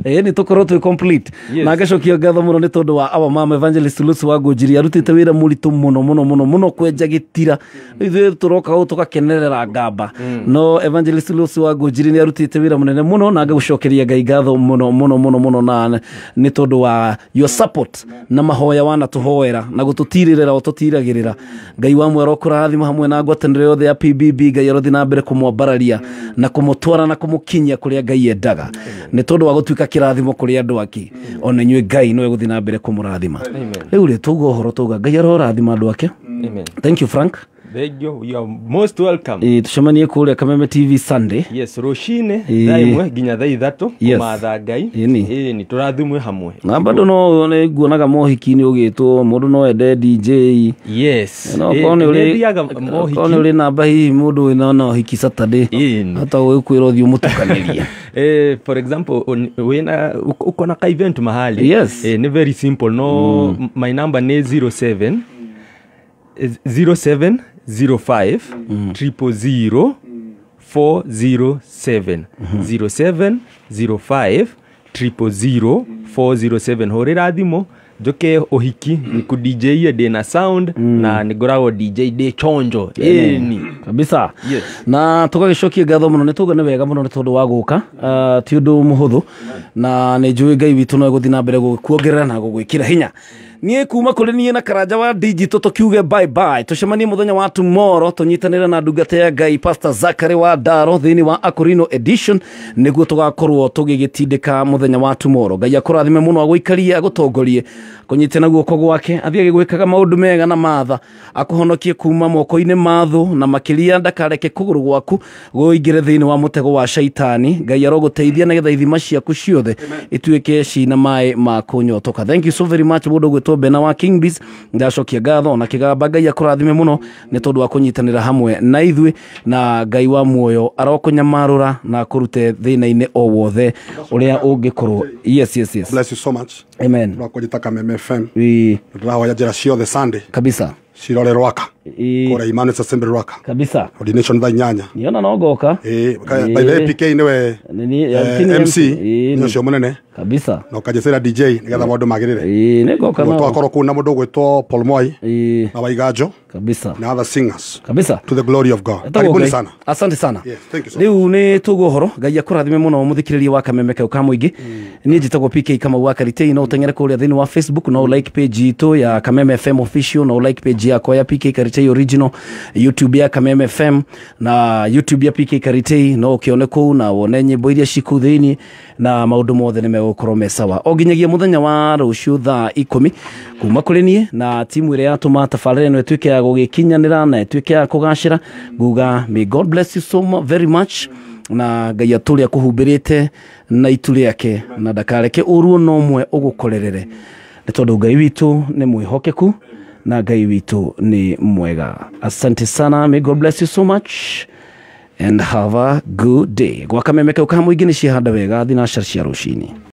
Nĩ tũkorwo twĩ complete. Na ngacokia ngatho mũno nĩ tondũ wa our mama Evangelist Russo wa Ngũnjiri arutĩte wĩra mũritũ mũno kwenja gĩtira. Ithuĩ tũroka gũkũ tũgakenerera ngamba. No Evangelist Russo wa Ngũnjiri nĩ arutĩte wĩra mũnene mũno na ngagũcokeria Ngai ngatho mũno na nĩ tondũ wa your support na mahoya wana tũhoera na gũtũtirĩrĩra o tũtiragĩrĩra. Ngai wa mwero kũrathima hamwe na ngwatanĩro yothe ya PBB. Ngai arothi na mbere kũmwambararia na kũmũtwara na kũmũkinyia kũrĩa Ngai endaga. Nĩ tondũ wa gũtuĩka kĩrathimo kũrĩ andũ ake, ona inyuĩ Ngai no egũthiĩ na mbere kũmũrathima. Rĩu rĩ tũguo ũhoro tauga Ngai arorathima andũ ake. Thank you Frank. Thank you. You are most welcome. Tucemanie kũrĩa Kameme TV Sunday. Yes, rũcinĩ thaa ĩmwe nginya thaa ithatũ kũmatha Ngai. Nĩ tũrathimwe hamwe. Na bado no nguonaga mohiki-inĩ ũgĩtwo mũndũ no ende DJ. Yes. No kone ũrĩ namba hihi mũndũ wĩna no hiki Saturday. Hata ũkwĩra ũthiĩ ũmũtukanĩrie. For example, wĩna ukona ka event mahali. Yes. Ni very simple. No, my number ni 07 05 000 407 07 05 000 407. horera thimo joke ohiki niku DJ ye na sound na nigoragwo DJ de chonjo ni kabisa. Na tugagĩcokia ngatho mũno nĩ tuga nĩ wega mũno nĩ tondũ wa gũka ti ũndũ mũhũthũ na nĩ njũĩ Ngai witũ no egũthiĩ na mbere gũkuongerera na gũgwĩkĩra hinya. Niĩ kuma kũrĩ niĩ na Karanja wa Digital tũkiuge bye bye. Tũcemanie mũthenya wa tomorrow tũnyitanĩre na ndungata ya Ngai Pastor Zachary wa Ndaro thĩinĩ wa Akorino edition nĩguo tũgakorwo tũgĩgĩtindĩka mũthenya wa tomorrow. Ngai akũrathime mũno agũikarie agũtongorie kũnyitana guoko gwake athiĩ agĩgwĩkaga maũndũ mega na matha akũhonokie kuma moko-inĩ mathũ na makĩria ndakareke kũgũrũ gwaku gũingĩre thĩinĩ wa mũtego wa shaitani. Ngai arogũteithia nĩgetha ithima ciaku ciothe ituĩke cina maĩ ma kũnyotoka. Thank you so very much mũndũ gwĩtwo Bena wa Kingbiz. Ndacokia ngatho na kĩgamba Ngai akũrathime mũno nĩ tondũ wa kũnyitanĩra hamwe na ithuĩ na Ngai wa muoyo arokũnyamarũra na kũrute thĩna-inĩ o wothe ũrĩa ũngĩkorwo. Yes. Bless you so much. Amen. Twakũnyita Kameme FM. Tũrahoya njĩra ciothe Sunday kabisa cirore Rwaka kũrĩa Emmanuel Assembly Rwaka kabisa ordination thaa 8. Niona no ngoka by the PK niwe MC nĩ cio mũnene kabisa na ũkanjĩcĩra DJ nĩgetha maũndũ magĩrĩre. Nĩ ngoka no twakorwo kũu na mũndũ gwĩtwo Paul Moi na Waiganjo kabisa na other singers kabisa to the glory of God. Karibuni sana. Asante sana. Yes, thank you so Rĩu nĩ tuguo horo Ngai akũrathime mũno mũthikĩrĩria wa Kameme kau ka mũingĩ. Niĩ njĩtagwo PK Kamau wa Karitei. No ũteng'ere kũrĩa thĩinĩ wa Facebook, no like page itũ ya Kameme FM official, no like page yakwa ya PK Karitei original, YouTube ya Kameme FM na YouTube ya PK Karitei. No ũkĩone kũu na wone nyĩmbo iria ciku thĩinĩ na maũndũ mothe nĩ megũkorwo me sawa. O nginyagia mũthenya wa rũciũ thaa 10 kuma kũrĩ niĩ na timu ĩrĩa yatũma tabarĩra ĩno ĩtuĩke ya gũgĩkinyanĩra na ĩtuĩke ya kũgacĩra. Nguga may God bless you so very much na Ngai atũrĩa kũhumbĩrĩte na itu rĩake na ndakareke ũruo no ũmwe ũgũkorerere nĩ tondũ Ngai witũ nĩ mwĩhokeku na Ngai witũ nĩ mwega. Asante sana. May God bless you so much and have a good day. Gwa Kameme kau ka mũingĩ nĩ cihanda wega thinacara cia rũcinĩ.